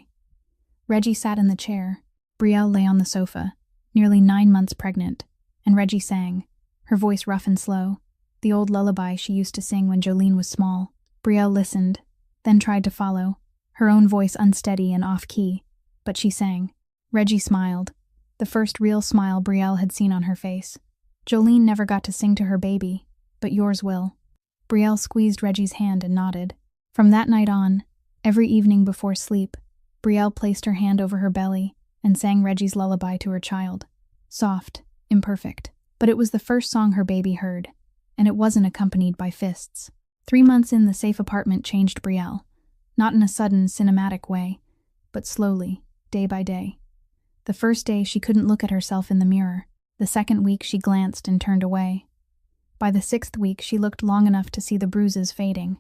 Reggie sat in the chair. Brielle lay on the sofa, nearly 9 months pregnant, and Reggie sang, her voice rough and slow, the old lullaby she used to sing when Jolene was small. Brielle listened, then tried to follow, her own voice unsteady and off-key, but she sang. Reggie smiled, the first real smile Brielle had seen on her face. Jolene never got to sing to her baby, but yours will. Brielle squeezed Reggie's hand and nodded. From that night on, every evening before sleep, Brielle placed her hand over her belly and sang Reggie's lullaby to her child. Soft, imperfect, but it was the first song her baby heard, and it wasn't accompanied by fists. 3 months in, the safe apartment changed Brielle, not in a sudden, cinematic way, but slowly, day by day. The first day she couldn't look at herself in the mirror. The second week she glanced and turned away. By the 6th week she looked long enough to see the bruises fading.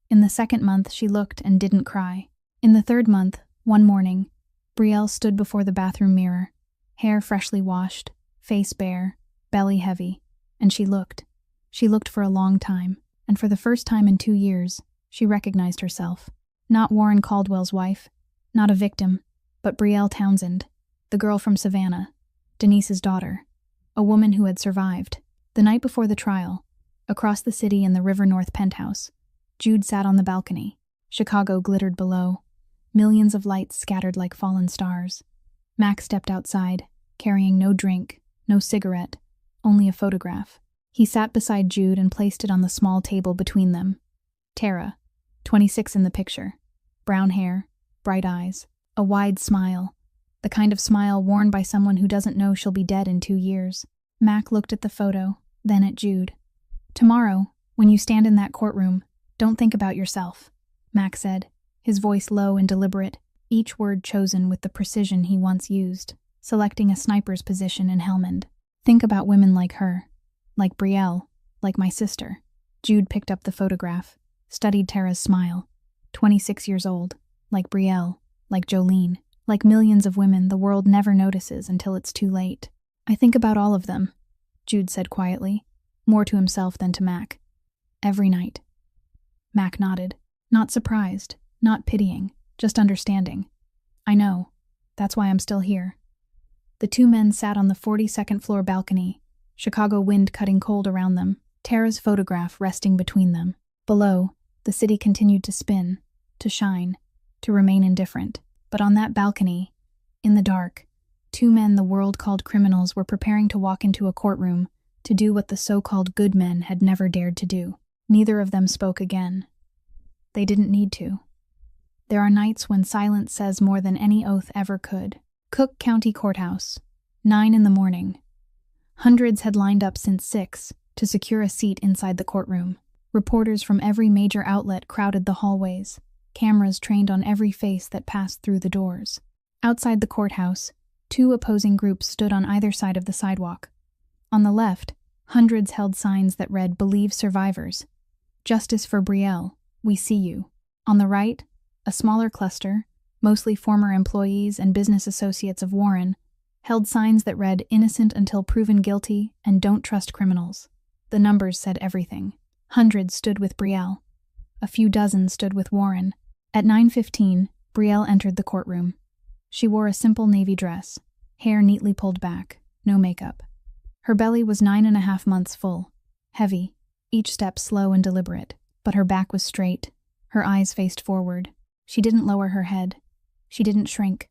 In the 2nd month she looked and didn't cry. In the 3rd month, one morning, Brielle stood before the bathroom mirror, hair freshly washed, face bare, belly heavy, and she looked. She looked for a long time, and for the first time in 2 years, she recognized herself. Not Warren Caldwell's wife, not a victim, but Brielle Townsend, the girl from Savannah, Denise's daughter, a woman who had survived. The night before the trial, across the city in the River North penthouse, Jude sat on the balcony. Chicago glittered below, millions of lights scattered like fallen stars. Mac stepped outside, carrying no drink, no cigarette, only a photograph. He sat beside Jude and placed it on the small table between them. Tara, 26 in the picture, brown hair, bright eyes, a wide smile, the kind of smile worn by someone who doesn't know she'll be dead in 2 years. Mac looked at the photo, then at Jude. "Tomorrow, when you stand in that courtroom, don't think about yourself," Mac said, his voice low and deliberate, each word chosen with the precision he once used, selecting a sniper's position in Helmand. "Think about women like her, like Brielle, like my sister." Jude picked up the photograph, studied Tara's smile. 26 years old, like Brielle, like Jolene, like millions of women the world never notices until it's too late. "I think about all of them," Jude said quietly, more to himself than to Mac. "Every night." Mac nodded, not surprised, not pitying, just understanding. "I know. That's why I'm still here." The 2 men sat on the 42nd floor balcony, Chicago wind cutting cold around them, Tara's photograph resting between them. Below, the city continued to spin, to shine, to remain indifferent. But on that balcony, in the dark, 2 men the world called criminals were preparing to walk into a courtroom to do what the so-called good men had never dared to do. Neither of them spoke again. They didn't need to. There are nights when silence says more than any oath ever could. Cook County Courthouse, 9 in the morning. Hundreds had lined up since 6 to secure a seat inside the courtroom. Reporters from every major outlet crowded the hallways, cameras trained on every face that passed through the doors. Outside the courthouse, 2 opposing groups stood on either side of the sidewalk. On the left, hundreds held signs that read, "Believe survivors. Justice for Brielle. We see you." On the right, a smaller cluster, mostly former employees and business associates of Warren, held signs that read, "Innocent until proven guilty and don't trust criminals." The numbers said everything. Hundreds stood with Brielle. A few dozen stood with Warren. At 9:15, Brielle entered the courtroom. She wore a simple navy dress, hair neatly pulled back, no makeup. Her belly was 9.5 months full, heavy, each step slow and deliberate, but her back was straight, her eyes faced forward. She didn't lower her head. She didn't shrink.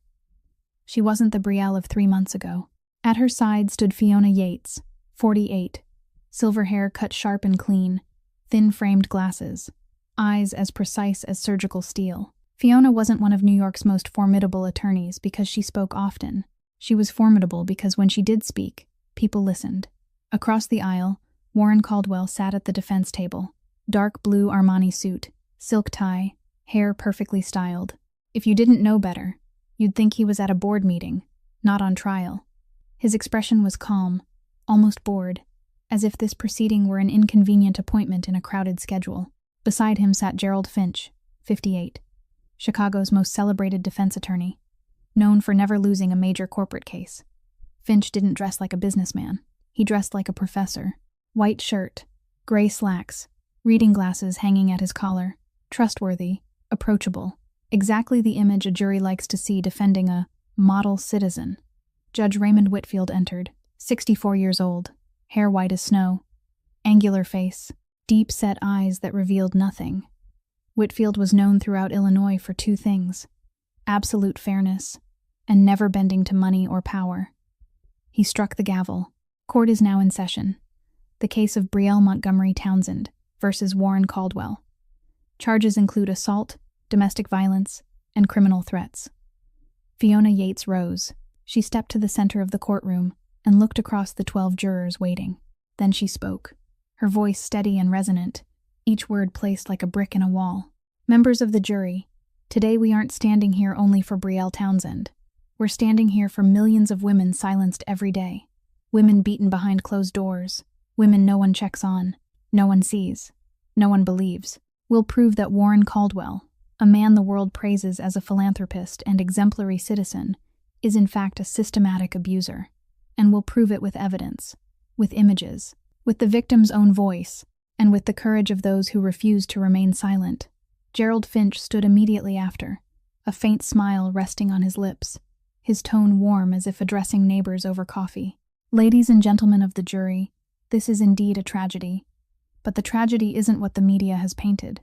She wasn't the Brielle of 3 months ago. At her side stood Fiona Yates, 48, silver hair cut sharp and clean, thin-framed glasses, eyes as precise as surgical steel. Fiona wasn't one of New York's most formidable attorneys because she spoke often. She was formidable because when she did speak, People listened. Across the aisle, Warren Caldwell sat at the defense table. Dark blue Armani suit, silk tie, hair perfectly styled. If you didn't know better, you'd think he was at a board meeting, not on trial. His expression was calm, almost bored, as if this proceeding were an inconvenient appointment in a crowded schedule. Beside him sat Gerald Finch, 58, Chicago's most celebrated defense attorney, known for never losing a major corporate case. Finch didn't dress like a businessman. He dressed like a professor. White shirt, gray slacks, reading glasses hanging at his collar, trustworthy, approachable, exactly the image a jury likes to see defending a model citizen. Judge Raymond Whitfield entered, 64 years old, hair white as snow, angular face, deep-set eyes that revealed nothing. Whitfield was known throughout Illinois for two things: absolute fairness and never bending to money or power. He struck the gavel. Court is now in session. The case of Brielle Montgomery Townsend versus Warren Caldwell. Charges include assault, domestic violence, and criminal threats. Fiona Yates rose. She stepped to the center of the courtroom and looked across the 12 jurors waiting. Then she spoke, her voice steady and resonant, each word placed like a brick in a wall. Members of the jury, today we aren't standing here only for Brielle Townsend. We're standing here for millions of women silenced every day. Women beaten behind closed doors. Women no one checks on, no one sees, no one believes. We'll prove that Warren Caldwell, a man the world praises as a philanthropist and exemplary citizen, is in fact a systematic abuser. And we'll prove it with evidence, with images, with the victim's own voice, and with the courage of those who refuse to remain silent. Gerald Finch stood immediately after, a faint smile resting on his lips, his tone warm as if addressing neighbors over coffee. Ladies and gentlemen of the jury, this is indeed a tragedy. But the tragedy isn't what the media has painted.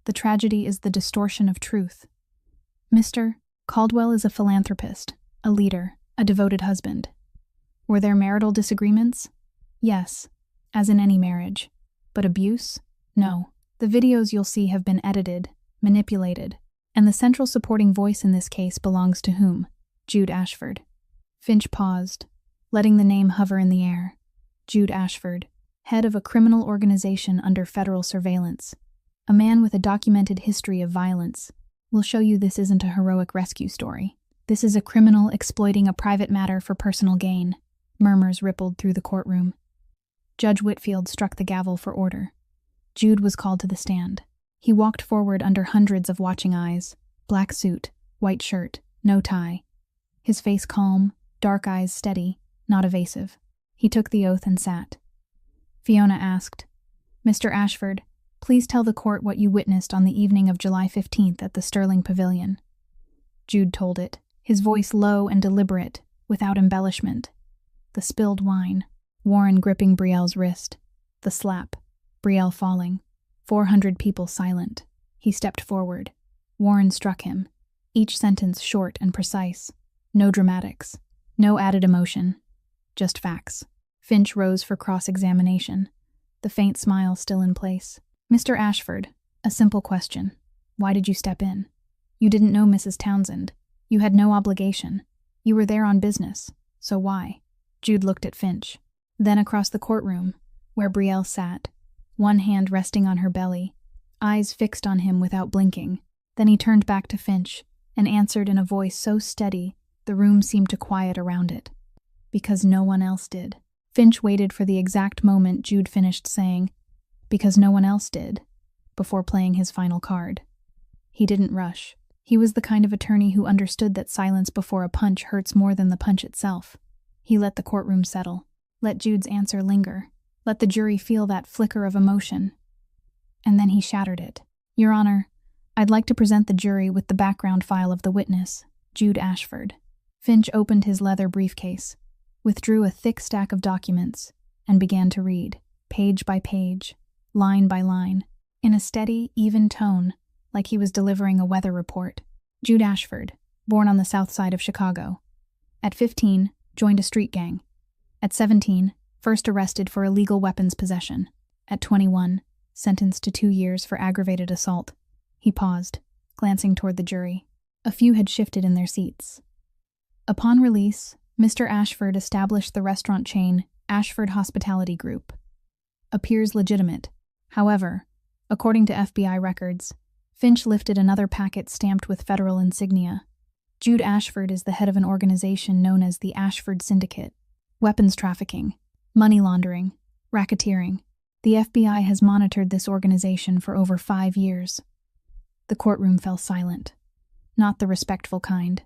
The tragedy is the distortion of truth. Mr. Caldwell is a philanthropist, a leader, a devoted husband. Were there marital disagreements? Yes, as in any marriage. But abuse? No. The videos you'll see have been edited, manipulated, and the central supporting voice in this case belongs to whom? Jude Ashford. Finch paused, letting the name hover in the air. Jude Ashford, head of a criminal organization under federal surveillance. A man with a documented history of violence. We'll show you this isn't a heroic rescue story. This is a criminal exploiting a private matter for personal gain. Murmurs rippled through the courtroom. Judge Whitfield struck the gavel for order. Jude was called to the stand. He walked forward under hundreds of watching eyes. Black suit, white shirt, no tie. His face calm, dark eyes steady, not evasive. He took the oath and sat. Fiona asked, "Mr. Ashford, please tell the court what you witnessed on the evening of July 15th at the Sterling Pavilion." Jude told it, his voice low and deliberate, without embellishment. The spilled wine, Warren gripping Brielle's wrist, the slap, Brielle falling, 400 people silent. He stepped forward. Warren struck him, each sentence short and precise. No dramatics, no added emotion, just facts. Finch rose for cross-examination, the faint smile still in place. "Mr. Ashford, a simple question. Why did you step in? You didn't know Mrs. Townsend. You had no obligation. You were there on business. So why?" Jude looked at Finch, then across the courtroom, where Brielle sat, one hand resting on her belly, eyes fixed on him without blinking. Then he turned back to Finch and answered in a voice so steady the room seemed to quiet around it. "Because no one else did." Finch waited for the exact moment Jude finished saying, "Because no one else did," before playing his final card. He didn't rush. He was the kind of attorney who understood that silence before a punch hurts more than the punch itself. He let the courtroom settle, let Jude's answer linger, let the jury feel that flicker of emotion. And then he shattered it. "Your Honor, I'd like to present the jury with the background file of the witness, Jude Ashford." Finch opened his leather briefcase, withdrew a thick stack of documents, and began to read, page by page, line by line, in a steady, even tone, like he was delivering a weather report. Jude Ashford, born on the south side of Chicago. At 15, joined a street gang. At 17, first arrested for illegal weapons possession. At 21, sentenced to 2 years for aggravated assault. He paused, glancing toward the jury. A few had shifted in their seats. Upon release, Mr. Ashford established the restaurant chain Ashford Hospitality Group. Appears legitimate. However, according to FBI records, Finch lifted another packet stamped with federal insignia. Jude Ashford is the head of an organization known as the Ashford Syndicate. Weapons trafficking, money laundering, racketeering. The FBI has monitored this organization for over 5 years. The courtroom fell silent. Not the respectful kind,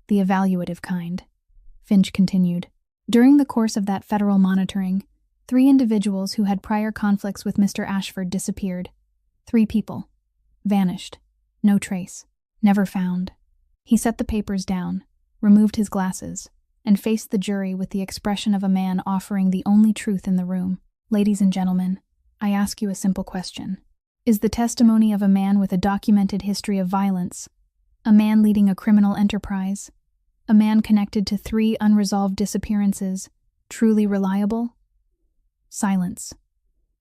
the evaluative kind. Finch continued. During the course of that federal monitoring, 3 individuals who had prior conflicts with Mr. Ashford disappeared. 3 people. Vanished. No trace. Never found. He set the papers down, removed his glasses, and faced the jury with the expression of a man offering the only truth in the room. Ladies and gentlemen, I ask you a simple question. Is the testimony of a man with a documented history of violence, a man leading a criminal enterprise, a man connected to 3 unresolved disappearances, truly reliable? Silence.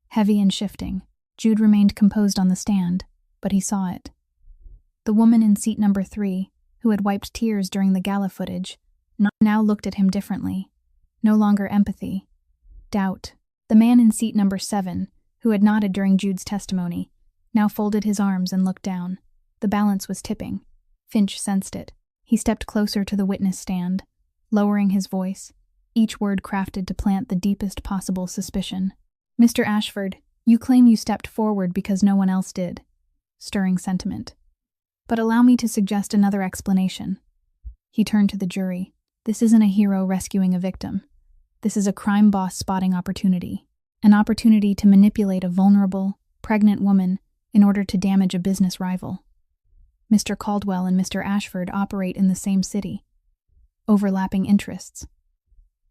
Heavy and shifting. Jude remained composed on the stand, but he saw it. The woman in seat number 3, who had wiped tears during the gala footage, now looked at him differently. No longer empathy. Doubt. The man in seat number 7, who had nodded during Jude's testimony, now folded his arms and looked down. The balance was tipping. Finch sensed it. He stepped closer to the witness stand, lowering his voice, each word crafted to plant the deepest possible suspicion. Mr. Ashford, you claim you stepped forward because no one else did. Stirring sentiment. But allow me to suggest another explanation. He turned to the jury. This isn't a hero rescuing a victim. This is a crime boss spotting opportunity. An opportunity to manipulate a vulnerable, pregnant woman in order to damage a business rival. Mr. Caldwell and Mr. Ashford operate in the same city. Overlapping interests.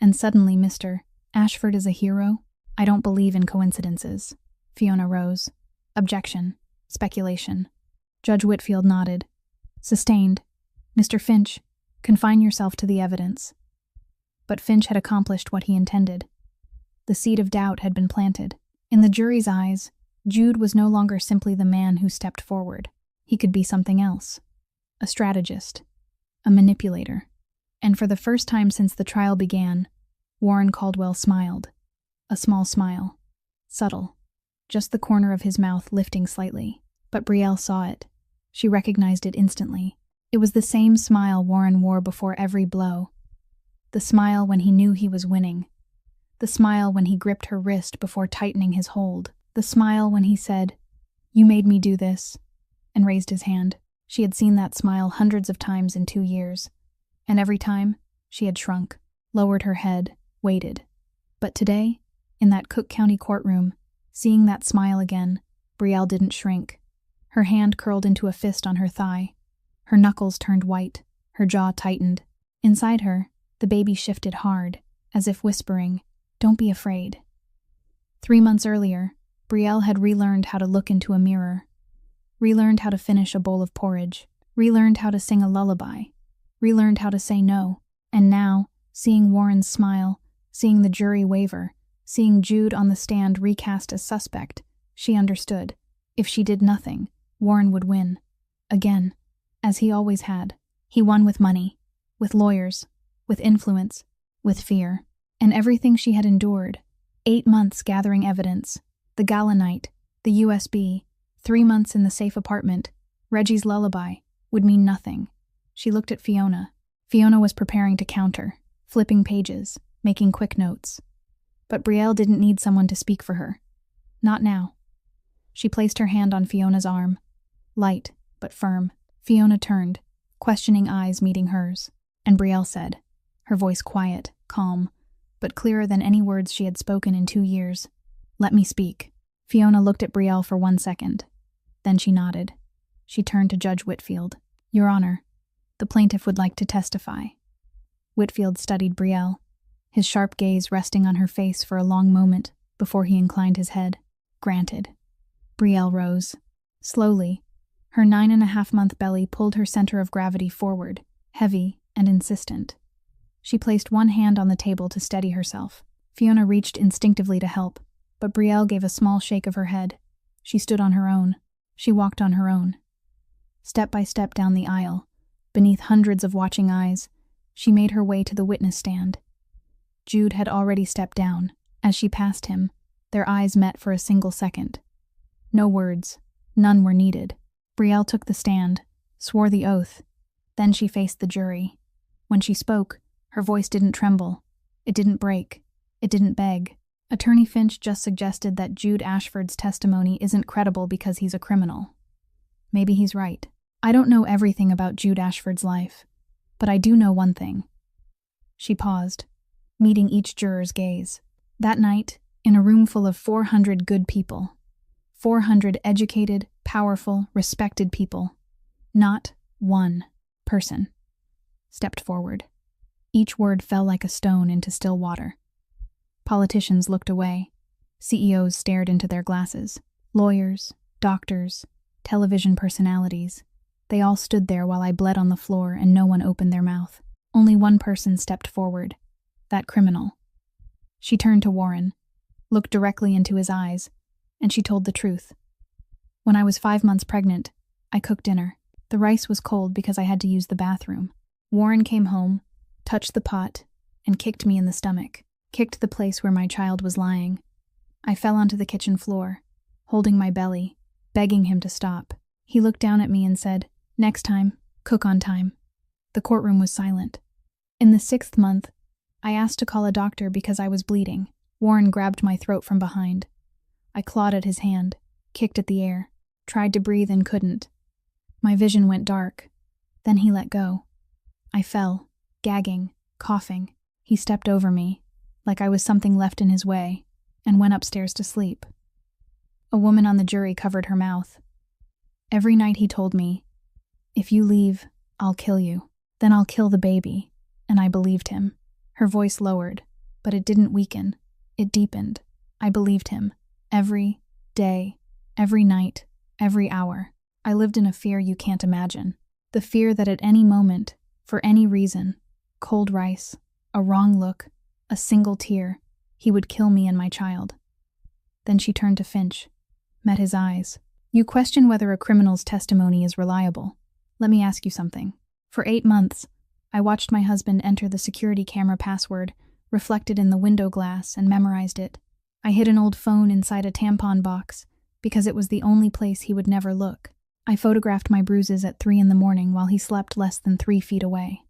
And suddenly Mr. Ashford is a hero? I don't believe in coincidences. Fiona rose. Objection. Speculation. Judge Whitfield nodded. Sustained. Mr. Finch, confine yourself to the evidence. But Finch had accomplished what he intended. The seed of doubt had been planted. In the jury's eyes, Jude was no longer simply the man who stepped forward. He could be something else. A strategist. A manipulator. And for the first time since the trial began, Warren Caldwell smiled. A small smile. Subtle. Just the corner of his mouth lifting slightly. But Brielle saw it. She recognized it instantly. It was the same smile Warren wore before every blow. The smile when he knew he was winning. The smile when he gripped her wrist before tightening his hold. The smile when he said, "You made me do this," and raised his hand. She had seen that smile hundreds of times in 2 years. And every time, she had shrunk, lowered her head, waited. But today, in that Cook County courtroom, seeing that smile again, Brielle didn't shrink. Her hand curled into a fist on her thigh. Her knuckles turned white, her jaw tightened. Inside her, the baby shifted hard, as if whispering, "Don't be afraid." 3 months earlier, Brielle had relearned how to look into a mirror, relearned how to finish a bowl of porridge, relearned how to sing a lullaby, relearned how to say no. And now, seeing Warren's smile, seeing the jury waver, seeing Jude on the stand recast as suspect, she understood. If she did nothing, Warren would win. Again, as he always had. He won with money, with lawyers, with influence, with fear, and everything she had endured. 8 months gathering evidence, the gala night, the USB, 3 months in the safe apartment, Reggie's lullaby, would mean nothing. She looked at Fiona. Fiona was preparing to counter, flipping pages, making quick notes. But Brielle didn't need someone to speak for her. Not now. She placed her hand on Fiona's arm. Light, but firm. Fiona turned, questioning eyes meeting hers, and Brielle said, her voice quiet, calm, but clearer than any words she had spoken in 2 years, "Let me speak." Fiona looked at Brielle for 1 second. Then she nodded. She turned to Judge Whitfield. "Your Honor, the plaintiff would like to testify." Whitfield studied Brielle, his sharp gaze resting on her face for a long moment before he inclined his head. "Granted." Brielle rose. Slowly, her 9.5-month belly pulled her center of gravity forward, heavy and insistent. She placed one hand on the table to steady herself. Fiona reached instinctively to help, but Brielle gave a small shake of her head. She stood on her own. She walked on her own. Step by step down the aisle, beneath hundreds of watching eyes, she made her way to the witness stand. Jude had already stepped down. As she passed him, their eyes met for a single second. No words. None were needed. Brielle took the stand, swore the oath. Then she faced the jury. When she spoke, her voice didn't tremble. It didn't break. It didn't beg. Attorney Finch just suggested that Jude Ashford's testimony isn't credible because he's a criminal. Maybe he's right. I don't know everything about Jude Ashford's life, but I do know one thing. She paused, meeting each juror's gaze. That night, in a room full of 400 good people, 400 educated, powerful, respected people, not one person stepped forward. Each word fell like a stone into still water. Politicians looked away. CEOs stared into their glasses. Lawyers, doctors, television personalities. They all stood there while I bled on the floor and no one opened their mouth. Only one person stepped forward. That criminal. She turned to Warren, looked directly into his eyes, and she told the truth. When I was 5 months pregnant, I cooked dinner. The rice was cold because I had to use the bathroom. Warren came home, touched the pot, and kicked me in the stomach. Kicked the place where my child was lying. I fell onto the kitchen floor, holding my belly, begging him to stop. He looked down at me and said, "Next time, cook on time." The courtroom was silent. In the 6th month, I asked to call a doctor because I was bleeding. Warren grabbed my throat from behind. I clawed at his hand, kicked at the air, tried to breathe and couldn't. My vision went dark. Then he let go. I fell, gagging, coughing. He stepped over me, like I was something left in his way, and went upstairs to sleep. A woman on the jury covered her mouth. Every night he told me, "If you leave, I'll kill you. Then I'll kill the baby." And I believed him. Her voice lowered, but it didn't weaken. It deepened. I believed him. Every day, every night, every hour. I lived in a fear you can't imagine. The fear that at any moment, for any reason, cold rice, a wrong look, a single tear, he would kill me and my child. Then she turned to Finch, met his eyes. "You question whether a criminal's testimony is reliable. Let me ask you something. For 8 months, I watched my husband enter the security camera password, reflected in the window glass, and memorized it. I hid an old phone inside a tampon box because it was the only place he would never look. I photographed my bruises at 3 a.m. while he slept less than 3 feet away.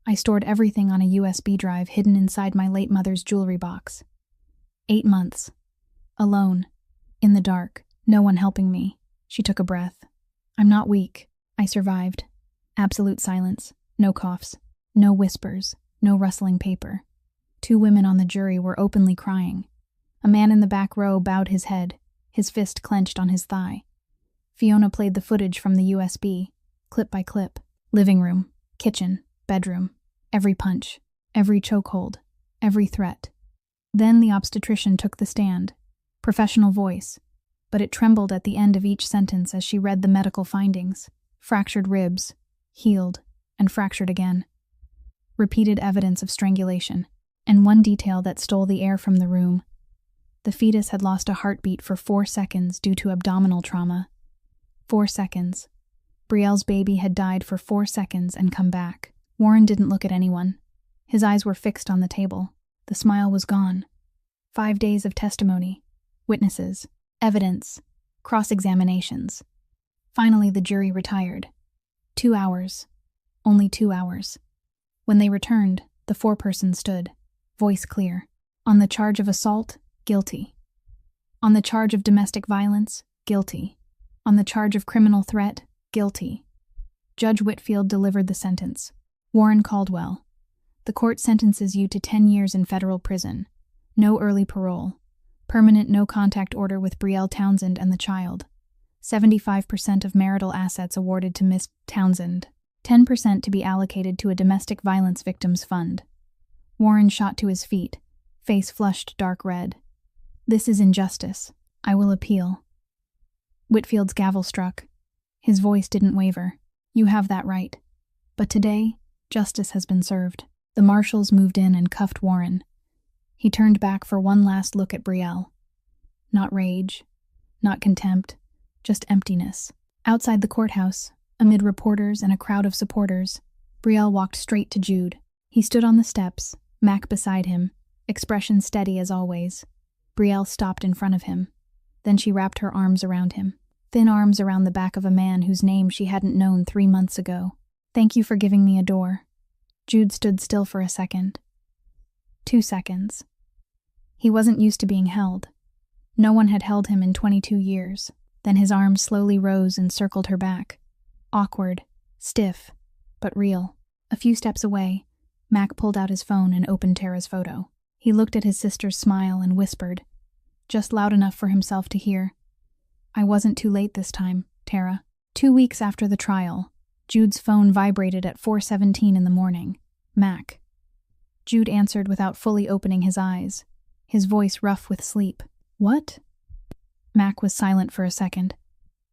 I stored everything on a USB drive hidden inside my late mother's jewelry box. 8 months. Alone. In the dark. No one helping me." She took a breath. "I'm not weak. I survived. Absolute silence. No coughs. No whispers. No rustling paper." 2 women on the jury were openly crying. A man in the back row bowed his head, his fist clenched on his thigh. Fiona played the footage from the USB, clip by clip. Living room, kitchen, bedroom. Every punch, every chokehold, every threat. Then the obstetrician took the stand. Professional voice, but it trembled at the end of each sentence as she read the medical findings. Fractured ribs, healed, and fractured again. Repeated evidence of strangulation, and one detail that stole the air from the room. The fetus had lost a heartbeat for 4 seconds due to abdominal trauma. 4 seconds. Brielle's baby had died for 4 seconds and come back. Warren didn't look at anyone. His eyes were fixed on the table. The smile was gone. 5 days of testimony, witnesses, evidence, cross-examinations. Finally, the jury retired. 2 hours. Only 2 hours. When they returned, the foreperson stood, voice clear. On the charge of assault, guilty. On the charge of domestic violence, guilty. On the charge of criminal threat, guilty. Judge Whitfield delivered the sentence. Warren Caldwell. The court sentences you to 10 years in federal prison. No early parole. Permanent no-contact order with Brielle Townsend and the child. 75% of marital assets awarded to Miss Townsend. 10% to be allocated to a domestic violence victims fund. Warren shot to his feet, face flushed dark red. "This is injustice. I will appeal." Whitfield's gavel struck. His voice didn't waver. "You have that right. But today, justice has been served." The marshals moved in and cuffed Warren. He turned back for one last look at Brielle. Not rage, not contempt, just emptiness. Outside the courthouse, amid reporters and a crowd of supporters, Brielle walked straight to Jude. He stood on the steps, Mac beside him, expression steady as always. Brielle stopped in front of him. Then she wrapped her arms around him. Thin arms around the back of a man whose name she hadn't known 3 months ago. "Thank you for giving me a door." Jude stood still for a second. 2 seconds. He wasn't used to being held. No one had held him in 22 years. Then his arms slowly rose and circled her back. Awkward, stiff, but real. A few steps away, Mac pulled out his phone and opened Tara's photo. He looked at his sister's smile and whispered, just loud enough for himself to hear, "I wasn't too late this time, Tara." 2 weeks after the trial, Jude's phone vibrated at 4:17 in the morning. Mac. Jude answered without fully opening his eyes, his voice rough with sleep. "What?" Mac was silent for a second.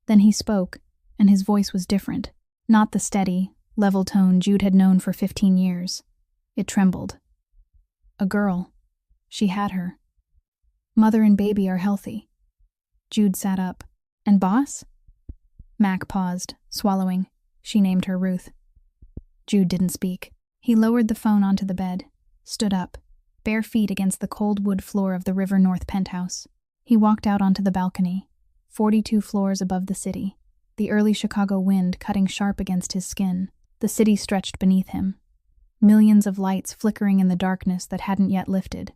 Then he spoke, and his voice was different. Not the steady, level tone Jude had known for 15 years. It trembled. "A girl. She had her. Mother and baby are healthy." Jude sat up. "And boss?" Mac paused, swallowing. She named her Ruth. Jude didn't speak. He lowered the phone onto the bed, stood up, bare feet against the cold wood floor of the River North penthouse. He walked out onto the balcony, 42 floors above the city, the early Chicago wind cutting sharp against his skin. The city stretched beneath him. Millions of lights flickering in the darkness that hadn't yet lifted.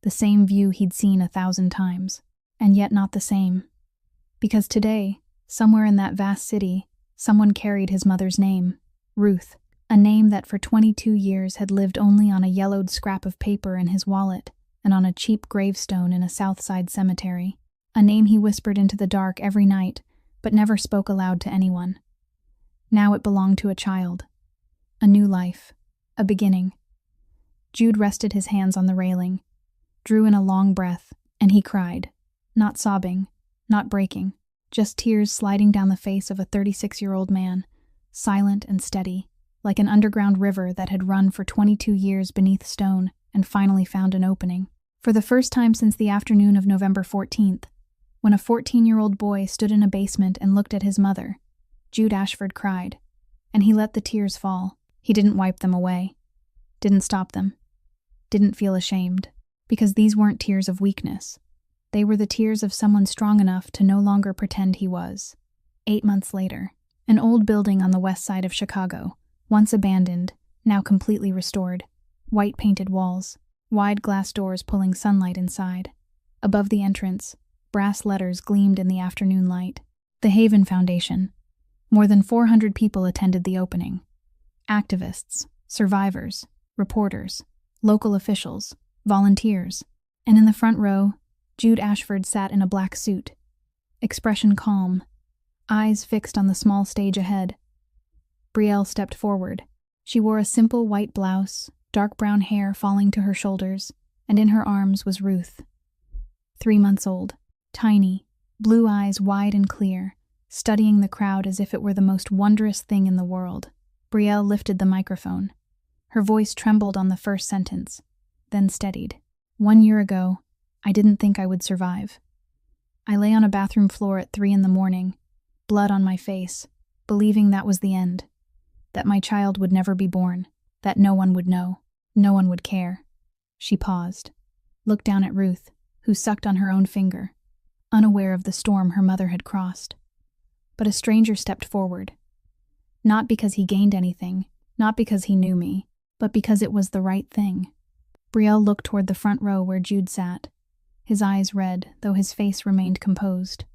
The same view he'd seen 1,000 times, and yet not the same. Because today, somewhere in that vast city, someone carried his mother's name, Ruth, a name that for 22 years had lived only on a yellowed scrap of paper in his wallet and on a cheap gravestone in a South Side cemetery, a name he whispered into the dark every night but never spoke aloud to anyone. Now it belonged to a child. A new life. A beginning. Jude rested his hands on the railing, drew in a long breath, and he cried. Not sobbing, not breaking, just tears sliding down the face of a 36-year-old man, silent and steady, like an underground river that had run for 22 years beneath stone and finally found an opening. For the first time since the afternoon of November 14th, when a 14-year-old boy stood in a basement and looked at his mother, Jude Ashford cried, and he let the tears fall. He didn't wipe them away, didn't stop them, didn't feel ashamed, because these weren't tears of weakness. They were the tears of someone strong enough to no longer pretend he was. 8 months later, an old building on the west side of Chicago, once abandoned, now completely restored. White-painted walls, wide glass doors pulling sunlight inside. Above the entrance, brass letters gleamed in the afternoon light. The Haven Foundation. More than 400 people attended the opening. Activists, survivors, reporters, local officials, volunteers. And in the front row, Jude Ashford sat in a black suit, expression calm, eyes fixed on the small stage ahead. Brielle stepped forward. She wore a simple white blouse, dark brown hair falling to her shoulders, and in her arms was Ruth. 3 months old, tiny, blue eyes wide and clear, studying the crowd as if it were the most wondrous thing in the world. Brielle lifted the microphone. Her voice trembled on the first sentence, then steadied. 1 year ago, I didn't think I would survive. I lay on a bathroom floor at 3 a.m, blood on my face, believing that was the end, that my child would never be born, that no one would know, no one would care. She paused, looked down at Ruth, who sucked on her own finger, unaware of the storm her mother had crossed. But a stranger stepped forward. Not because he gained anything, not because he knew me, but because it was the right thing. Brielle looked toward the front row where Jude sat, his eyes red, though his face remained composed.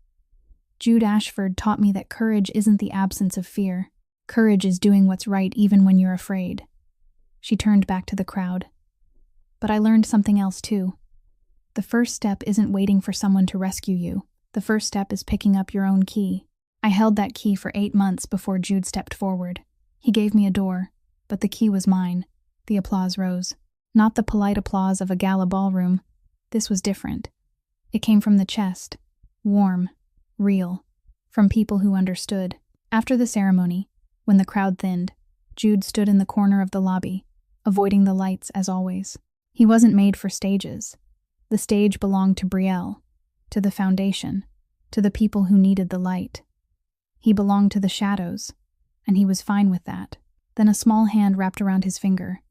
Jude Ashford taught me that courage isn't the absence of fear. Courage is doing what's right even when you're afraid. She turned back to the crowd. But I learned something else too. The first step isn't waiting for someone to rescue you. The first step is picking up your own key. I held that key for 8 months before Jude stepped forward. He gave me a door, but the key was mine. The applause rose. Not the polite applause of a gala ballroom. This was different. It came from the chest, warm, real, from people who understood. After the ceremony, when the crowd thinned, Jude stood in the corner of the lobby, avoiding the lights as always. He wasn't made for stages. The stage belonged to Brielle, to the foundation, to the people who needed the light. He belonged to the shadows, and he was fine with that. Then a small hand wrapped around his finger.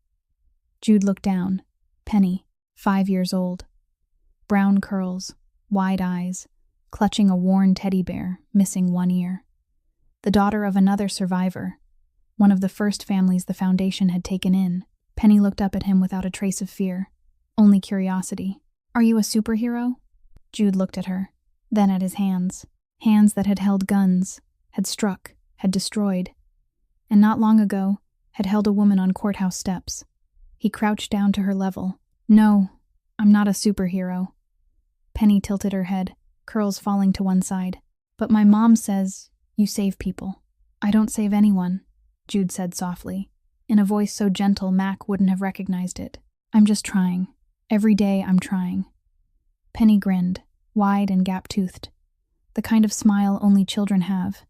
Jude looked down. Penny, 5 years old. Brown curls, wide eyes, clutching a worn teddy bear, missing one ear. The daughter of another survivor, one of the first families the Foundation had taken in. Penny looked up at him without a trace of fear, only curiosity. "Are you a superhero?" Jude looked at her, then at his hands. Hands that had held guns, had struck, had destroyed, and not long ago had held a woman on courthouse steps. He crouched down to her level. "No, I'm not a superhero." Penny tilted her head, curls falling to one side. "But my mom says you save people." "I don't save anyone," Jude said softly, in a voice so gentle Mac wouldn't have recognized it. "I'm just trying. Every day I'm trying." Penny grinned, wide and gap-toothed. The kind of smile only children have.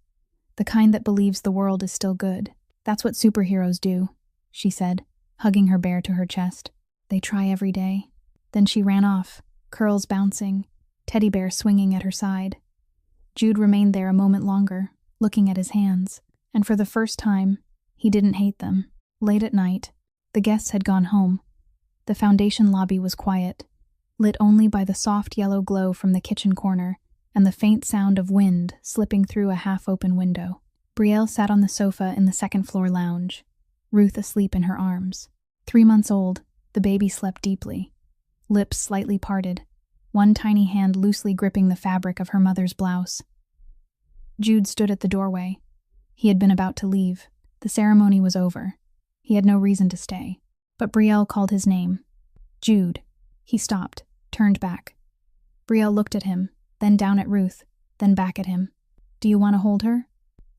The kind that believes the world is still good. "That's what superheroes do," she said, hugging her bear to her chest. "They try every day." Then she ran off, curls bouncing, teddy bear swinging at her side. Jude remained there a moment longer, looking at his hands, and for the first time, he didn't hate them. Late at night, the guests had gone home. The Foundation lobby was quiet, lit only by the soft yellow glow from the kitchen corner and the faint sound of wind slipping through a half-open window. Brielle sat on the sofa in the second-floor lounge, Ruth asleep in her arms. 3 months old, the baby slept deeply, lips slightly parted, one tiny hand loosely gripping the fabric of her mother's blouse. Jude stood at the doorway. He had been about to leave. The ceremony was over. He had no reason to stay. But Brielle called his name. "Jude." He stopped, turned back. Brielle looked at him, then down at Ruth, then back at him. "Do you want to hold her?"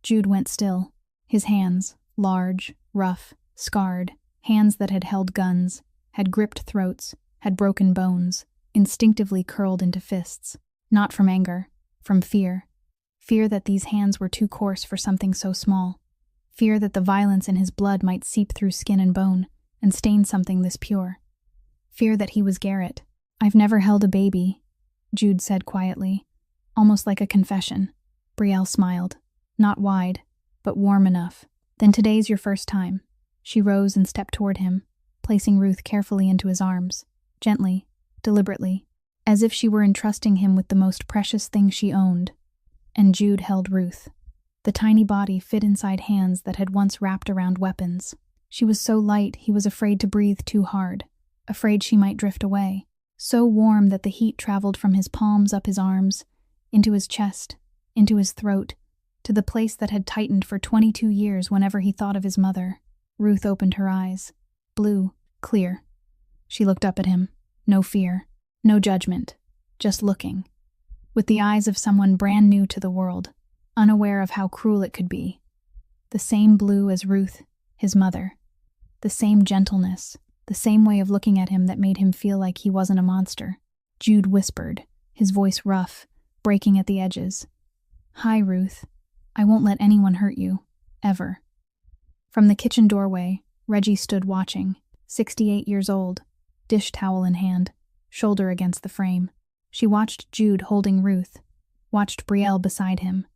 Jude went still. His hands, large, rough, scarred, hands that had held guns, had gripped throats, had broken bones, instinctively curled into fists. Not from anger, from fear. Fear that these hands were too coarse for something so small. Fear that the violence in his blood might seep through skin and bone and stain something this pure. Fear that he was Garrett. "I've never held a baby," Jude said quietly, almost like a confession. Brielle smiled, not wide, but warm enough. "Then today's your first time." She rose and stepped toward him, placing Ruth carefully into his arms, gently, deliberately, as if she were entrusting him with the most precious thing she owned. And Jude held Ruth. The tiny body fit inside hands that had once wrapped around weapons. She was so light he was afraid to breathe too hard, afraid she might drift away. So warm that the heat traveled from his palms up his arms, into his chest, into his throat, to the place that had tightened for 22 years whenever he thought of his mother. Ruth opened her eyes. Blue, clear. She looked up at him. No fear, no judgment, just looking. With the eyes of someone brand new to the world, unaware of how cruel it could be. The same blue as Ruth, his mother. The same gentleness, the same way of looking at him that made him feel like he wasn't a monster. Jude whispered, his voice rough, breaking at the edges. "Hi, Ruth. I won't let anyone hurt you. Ever." From the kitchen doorway, Reggie stood watching, 68 years old, dish towel in hand, shoulder against the frame. She watched Jude holding Ruth, watched Brielle beside him,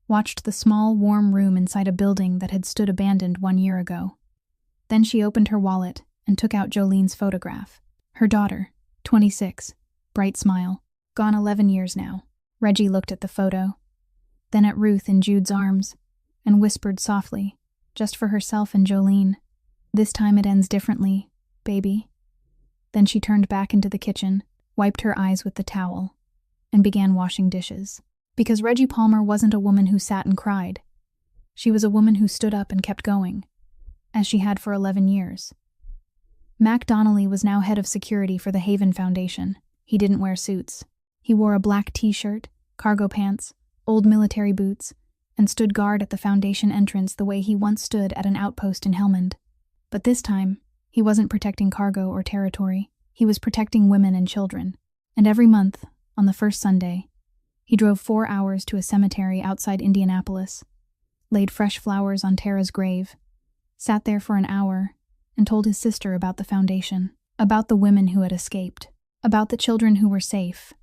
watched the small, warm room inside a building that had stood abandoned 1 year ago. Then she opened her wallet and took out Jolene's photograph. Her daughter, 26, bright smile, gone 11 years now. Reggie looked at the photo, then at Ruth in Jude's arms, and whispered softly, just for herself and Jolene, "This time it ends differently, baby." Then she turned back into the kitchen, wiped her eyes with the towel, and began washing dishes. Because Reggie Palmer wasn't a woman who sat and cried. She was a woman who stood up and kept going, as she had for 11 years. Mac Donnelly was now head of security for the Haven Foundation. He didn't wear suits. He wore a black t-shirt, cargo pants, old military boots, and stood guard at the Foundation entrance the way he once stood at an outpost in Helmand. But this time, he wasn't protecting cargo or territory. He was protecting women and children. And every month, on the first Sunday, he drove 4 hours to a cemetery outside Indianapolis, laid fresh flowers on Tara's grave, sat there for an hour, and told his sister about the Foundation, about the women who had escaped, about the children who were safe,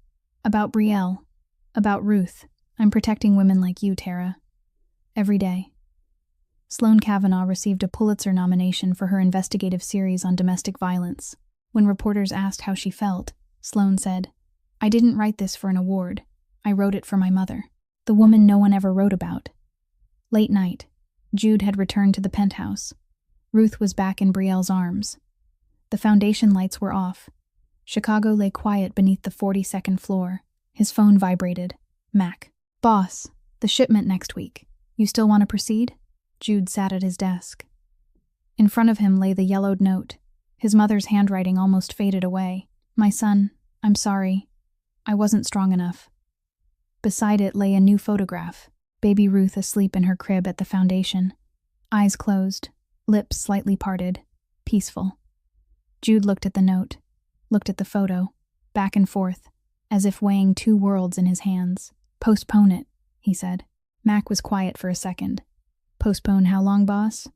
about Brielle, about Ruth. "I'm protecting women like you, Tara. Every day." Sloane Kavanaugh received a Pulitzer nomination for her investigative series on domestic violence. When reporters asked how she felt, Sloane said, "I didn't write this for an award. I wrote it for my mother, the woman no one ever wrote about." Late night. Jude had returned to the penthouse. Ruth was back in Brielle's arms. The foundation lights were off. Chicago lay quiet beneath the 42nd floor. His phone vibrated. Mac. "Boss, the shipment next week. You still want to proceed?" Jude sat at his desk. In front of him lay the yellowed note. His mother's handwriting almost faded away. "My son, I'm sorry. I wasn't strong enough." Beside it lay a new photograph. Baby Ruth asleep in her crib at the foundation. Eyes closed, lips slightly parted, peaceful. Jude looked at the note, looked at the photo, back and forth, as if weighing two worlds in his hands. "Postpone it," he said. Mac was quiet for a second. "Postpone how long, boss?"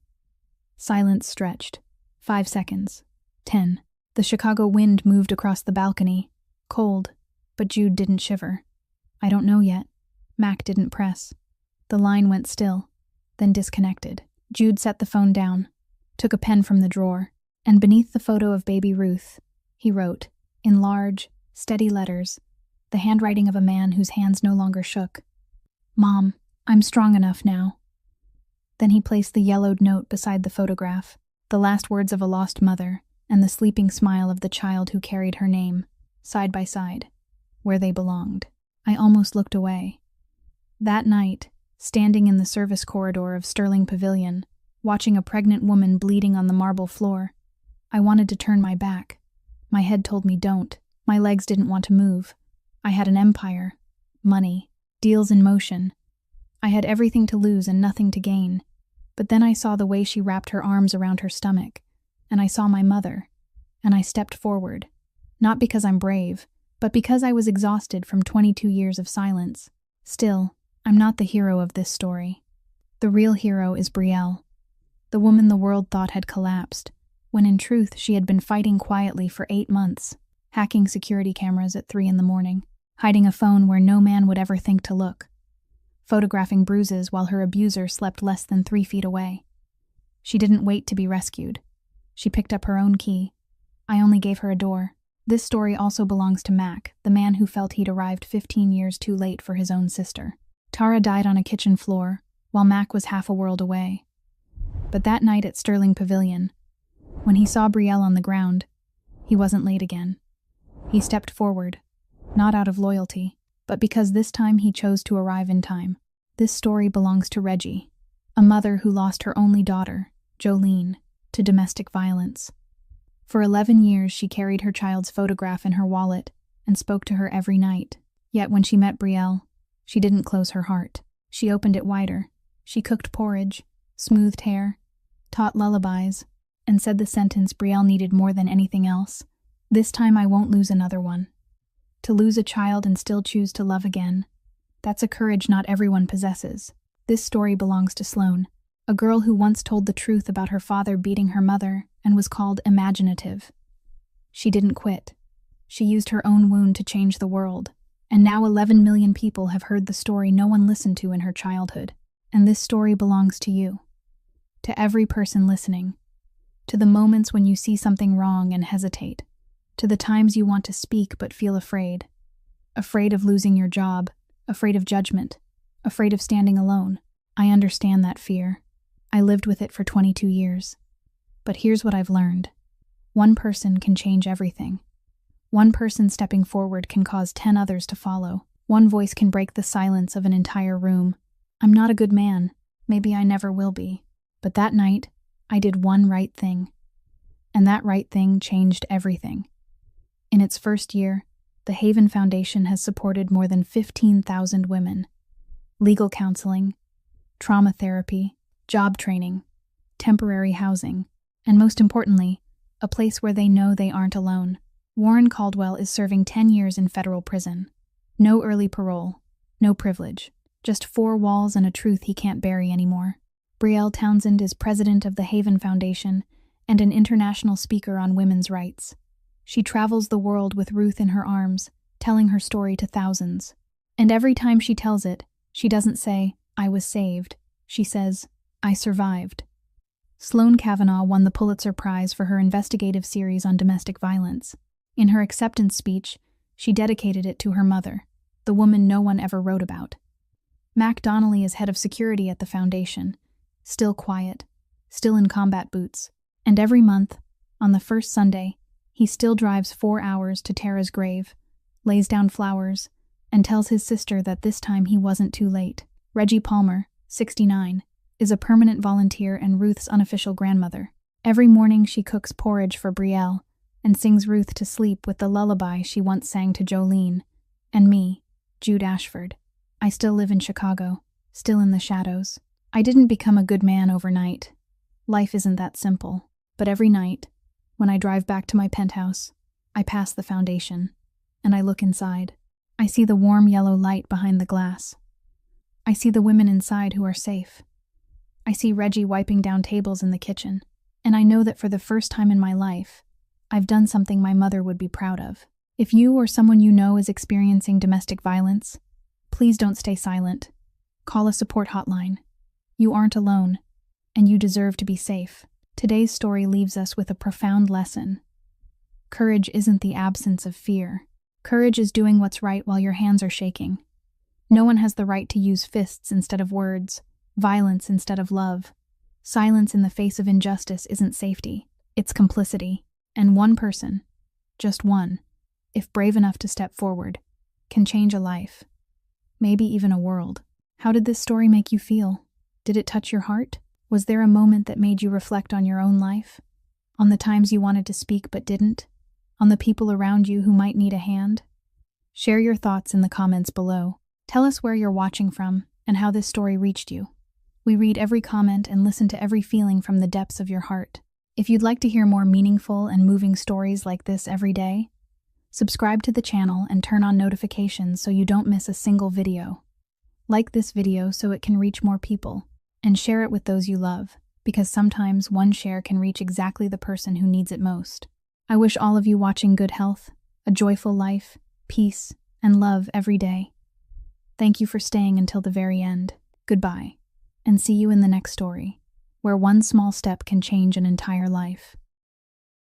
Silence stretched. 5 seconds. 10. The Chicago wind moved across the balcony. Cold, but Jude didn't shiver. "I don't know yet." Mac didn't press. The line went still, then disconnected. Jude set the phone down, took a pen from the drawer, and beneath the photo of baby Ruth, he wrote, in large, steady letters, the handwriting of a man whose hands no longer shook, "Mom, I'm strong enough now." Then he placed the yellowed note beside the photograph, the last words of a lost mother, and the sleeping smile of the child who carried her name, side by side, where they belonged. I almost looked away. That night, standing in the service corridor of Sterling Pavilion, watching a pregnant woman bleeding on the marble floor, I wanted to turn my back. My head told me don't. My legs didn't want to move. I had an empire, money, deals in motion. I had everything to lose and nothing to gain. But then I saw the way she wrapped her arms around her stomach, and I saw my mother, and I stepped forward. Not because I'm brave, but because I was exhausted from 22 years of silence. Still, I'm not the hero of this story. The real hero is Brielle, the woman the world thought had collapsed, when in truth she had been fighting quietly for 8 months, hacking security cameras at 3 a.m, hiding a phone where no man would ever think to look, photographing bruises while her abuser slept less than 3 feet away. She didn't wait to be rescued. She picked up her own key. I only gave her a door. This story also belongs to Mac, the man who felt he'd arrived 15 years too late for his own sister. Tara died on a kitchen floor, while Mac was half a world away. But that night at Sterling Pavilion, when he saw Brielle on the ground, he wasn't late again. He stepped forward, not out of loyalty, but because this time he chose to arrive in time. This story belongs to Reggie, a mother who lost her only daughter, Jolene, to domestic violence. For 11 years she carried her child's photograph in her wallet and spoke to her every night. Yet when she met Brielle, she didn't close her heart. She opened it wider. She cooked porridge, smoothed hair, taught lullabies, and said the sentence Brielle needed more than anything else: "This time I won't lose another one." To lose a child and still choose to love again, that's a courage not everyone possesses. This story belongs to Sloane, a girl who once told the truth about her father beating her mother and was called imaginative. She didn't quit. She used her own wound to change the world, and now 11 million people have heard the story no one listened to in her childhood. And this story belongs to you. To every person listening. To the moments when you see something wrong and hesitate. To the times you want to speak but feel afraid. Afraid of losing your job, afraid of judgment, afraid of standing alone. I understand that fear. I lived with it for 22 years. But here's what I've learned. One person can change everything. One person stepping forward can cause 10 others to follow. One voice can break the silence of an entire room. I'm not a good man. Maybe I never will be. But that night, I did one right thing. And that right thing changed everything. In its first year, the Haven Foundation has supported more than 15,000 women. Legal counseling, trauma therapy, job training, temporary housing, and most importantly, a place where they know they aren't alone. Warren Caldwell is serving 10 years in federal prison. No early parole, no privilege, just 4 walls and a truth he can't bury anymore. Brielle Townsend is president of the Haven Foundation and an international speaker on women's rights. She travels the world with Ruth in her arms, telling her story to thousands. And every time she tells it, she doesn't say, "I was saved." She says, I survived. Sloane Kavanaugh won the Pulitzer Prize for her investigative series on domestic violence. In her acceptance speech, she dedicated it to her mother, the woman no one ever wrote about. Mac Donnelly is head of security at the foundation, still quiet, still in combat boots, and every month, on the first Sunday, he still drives 4 hours to Tara's grave, lays down flowers, and tells his sister that this time he wasn't too late. Reggie Palmer, 69, is a permanent volunteer and Ruth's unofficial grandmother. Every morning she cooks porridge for Brielle and sings Ruth to sleep with the lullaby she once sang to Jolene, and me, Jude Ashford. I still live in Chicago, still in the shadows. I didn't become a good man overnight. Life isn't that simple. But every night, when I drive back to my penthouse, I pass the foundation, and I look inside. I see the warm yellow light behind the glass. I see the women inside who are safe. I see Reggie wiping down tables in the kitchen, and I know that for the first time in my life, I've done something my mother would be proud of. If you or someone you know is experiencing domestic violence, please don't stay silent. Call a support hotline. You aren't alone, and you deserve to be safe. Today's story leaves us with a profound lesson. Courage isn't the absence of fear. Courage is doing what's right while your hands are shaking. No one has the right to use fists instead of words, violence instead of love. Silence in the face of injustice isn't safety, it's complicity. And one person, just one, if brave enough to step forward, can change a life. Maybe even a world. How did this story make you feel? Did it touch your heart? Was there a moment that made you reflect on your own life? On the times you wanted to speak but didn't? On the people around you who might need a hand? Share your thoughts in the comments below. Tell us where you're watching from and how this story reached you. We read every comment and listen to every feeling from the depths of your heart. If you'd like to hear more meaningful and moving stories like this every day, subscribe to the channel and turn on notifications so you don't miss a single video. Like this video so it can reach more people, and share it with those you love, because sometimes one share can reach exactly the person who needs it most. I wish all of you watching good health, a joyful life, peace, and love every day. Thank you for staying until the very end. Goodbye, and see you in the next story, where one small step can change an entire life.